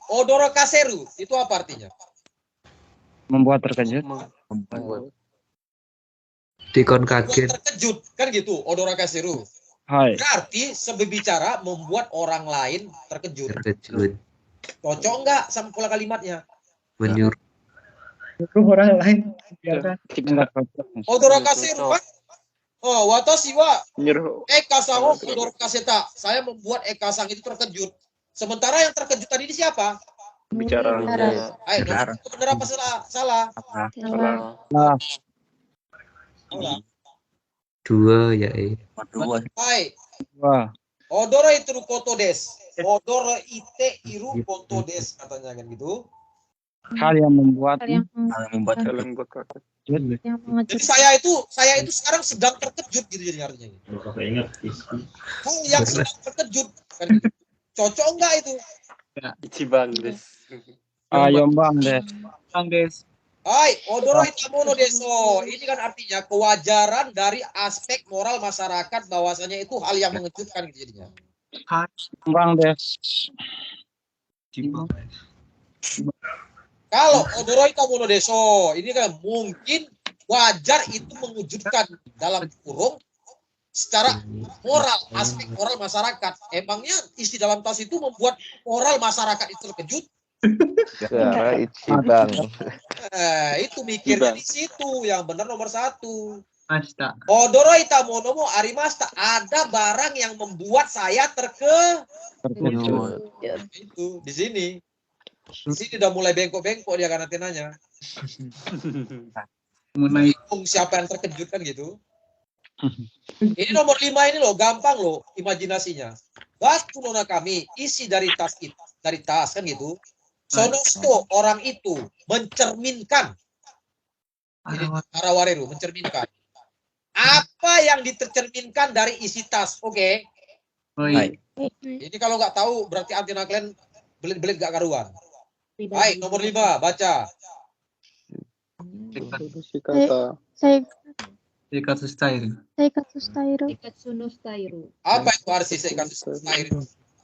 [SPEAKER 1] Odorokaseru itu apa artinya?
[SPEAKER 5] Membuat terkejut.
[SPEAKER 8] Dikon kaget.
[SPEAKER 1] Terkejut kan gitu, odorakaseru.
[SPEAKER 5] Hai.
[SPEAKER 1] Berarti seberbicara membuat orang lain terkejut. Cocok enggak sama pola kalimatnya?
[SPEAKER 8] Menyuruh
[SPEAKER 7] orang lain.
[SPEAKER 1] Odorakaseru kan? Oh, watashi wa Eka-sang wo odorakaseta. Saya membuat Eka-sang itu terkejut. Sementara yang terkejut tadi ini siapa?
[SPEAKER 12] Bicara.
[SPEAKER 1] Ayo, benar apa salah?
[SPEAKER 5] Nah.
[SPEAKER 8] Dua ya.
[SPEAKER 1] Hai.
[SPEAKER 5] Wah.
[SPEAKER 1] Odoro itu koto des. Odoro ite iru koto des katanya kan gitu.
[SPEAKER 5] Hal yang membuat
[SPEAKER 1] Jadi saya itu sekarang sedang terkejut gitu jadi artinya. Hal yang sedang terkejut kan gitu. Cocok enggak itu?
[SPEAKER 12] Ichiban des.
[SPEAKER 5] Ayo Bang Des.
[SPEAKER 7] Bang Des.
[SPEAKER 1] Hai, odoro itamono deso. Ini kan artinya kewajaran dari aspek moral masyarakat bahwasanya itu hal yang mengejutkan gitu jadinya.
[SPEAKER 5] Bang Des.
[SPEAKER 1] Kalau odoro itamono deso, ini kan mungkin wajar itu mengejutkan dalam kurung secara moral, aspek moral masyarakat. Emangnya isi dalam tas itu membuat moral masyarakat itu terkejut?
[SPEAKER 2] Cara Ichiban.
[SPEAKER 1] Itu mikirnya di situ yang benar nomor 1. Odoro itamono mo arimashita. Ada barang yang membuat saya terkejut. Itu di sini. Di sini udah mulai bengkok-bengkok dia kan antenanya. Siapa yang terkejut kan gitu. Ini nomor 5 ini loh, gampang loh imajinasinya. Waktu nona kami isi dari tas kan gitu. Sonosto orang itu mencerminkan. Arawareru mencerminkan. Apa yang ditercerminkan dari isi tas? Oke. Ini kalau nggak tahu berarti antena kalian belit-belit gak karuan. Baik, nomor 5 baca.
[SPEAKER 9] Seikatsu style.
[SPEAKER 1] Apa itu arti seikatsu style?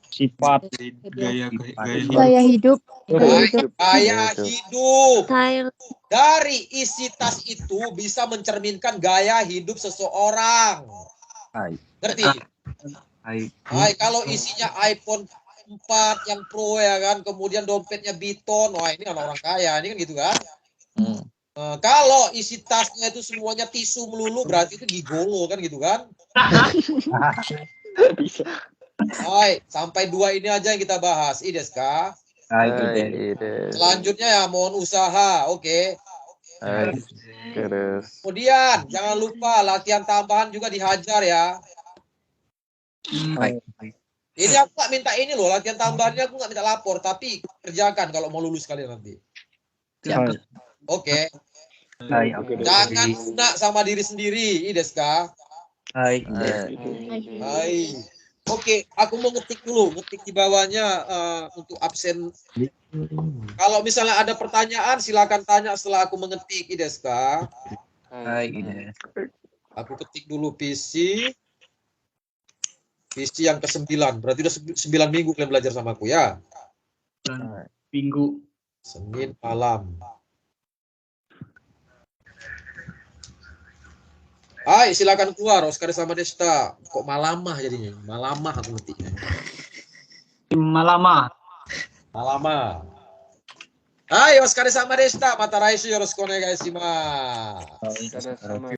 [SPEAKER 5] Sifat.
[SPEAKER 13] Gaya
[SPEAKER 9] Gaya hidup.
[SPEAKER 1] Gaya hidup. Dari isi tas itu bisa mencerminkan gaya hidup seseorang. Ngerti? Hai, kalau isinya iPhone 4 yang Pro ya kan, kemudian dompetnya Biton, wah ini orang kaya, ini kan gitu kan. Kalau isi tasnya itu semuanya tisu melulu, berarti itu gigolo kan gitu kan. Hai, sampai 2 ini aja yang kita bahas, Ides kah? Selanjutnya ya mohon usaha, oke. Kemudian jangan lupa latihan tambahan juga dihajar ya. Ini aku nggak minta ini loh, latihan tambahannya aku nggak minta lapor, tapi kerjakan kalau mau lulus kalian nanti. Oke. Jangan lunak sama diri sendiri, Ides kah? Hai. Oke, aku mau ngetik dulu, ngetik di bawahnya untuk absen. Kalau misalnya ada pertanyaan, silakan tanya setelah aku mengetik, Ides kah? Aku ketik dulu PC yang ke-9, berarti udah 9 minggu kalian belajar sama aku ya.
[SPEAKER 7] Minggu.
[SPEAKER 1] Senin malam. Hai, silakan keluar, Oscar sama Desta. Kok malamah jadinya? Malamah aku ngetiknya.
[SPEAKER 7] Malamah.
[SPEAKER 1] Hai, Oscar sama Desta. Mata Raisu yoroshiku onegai shimasu.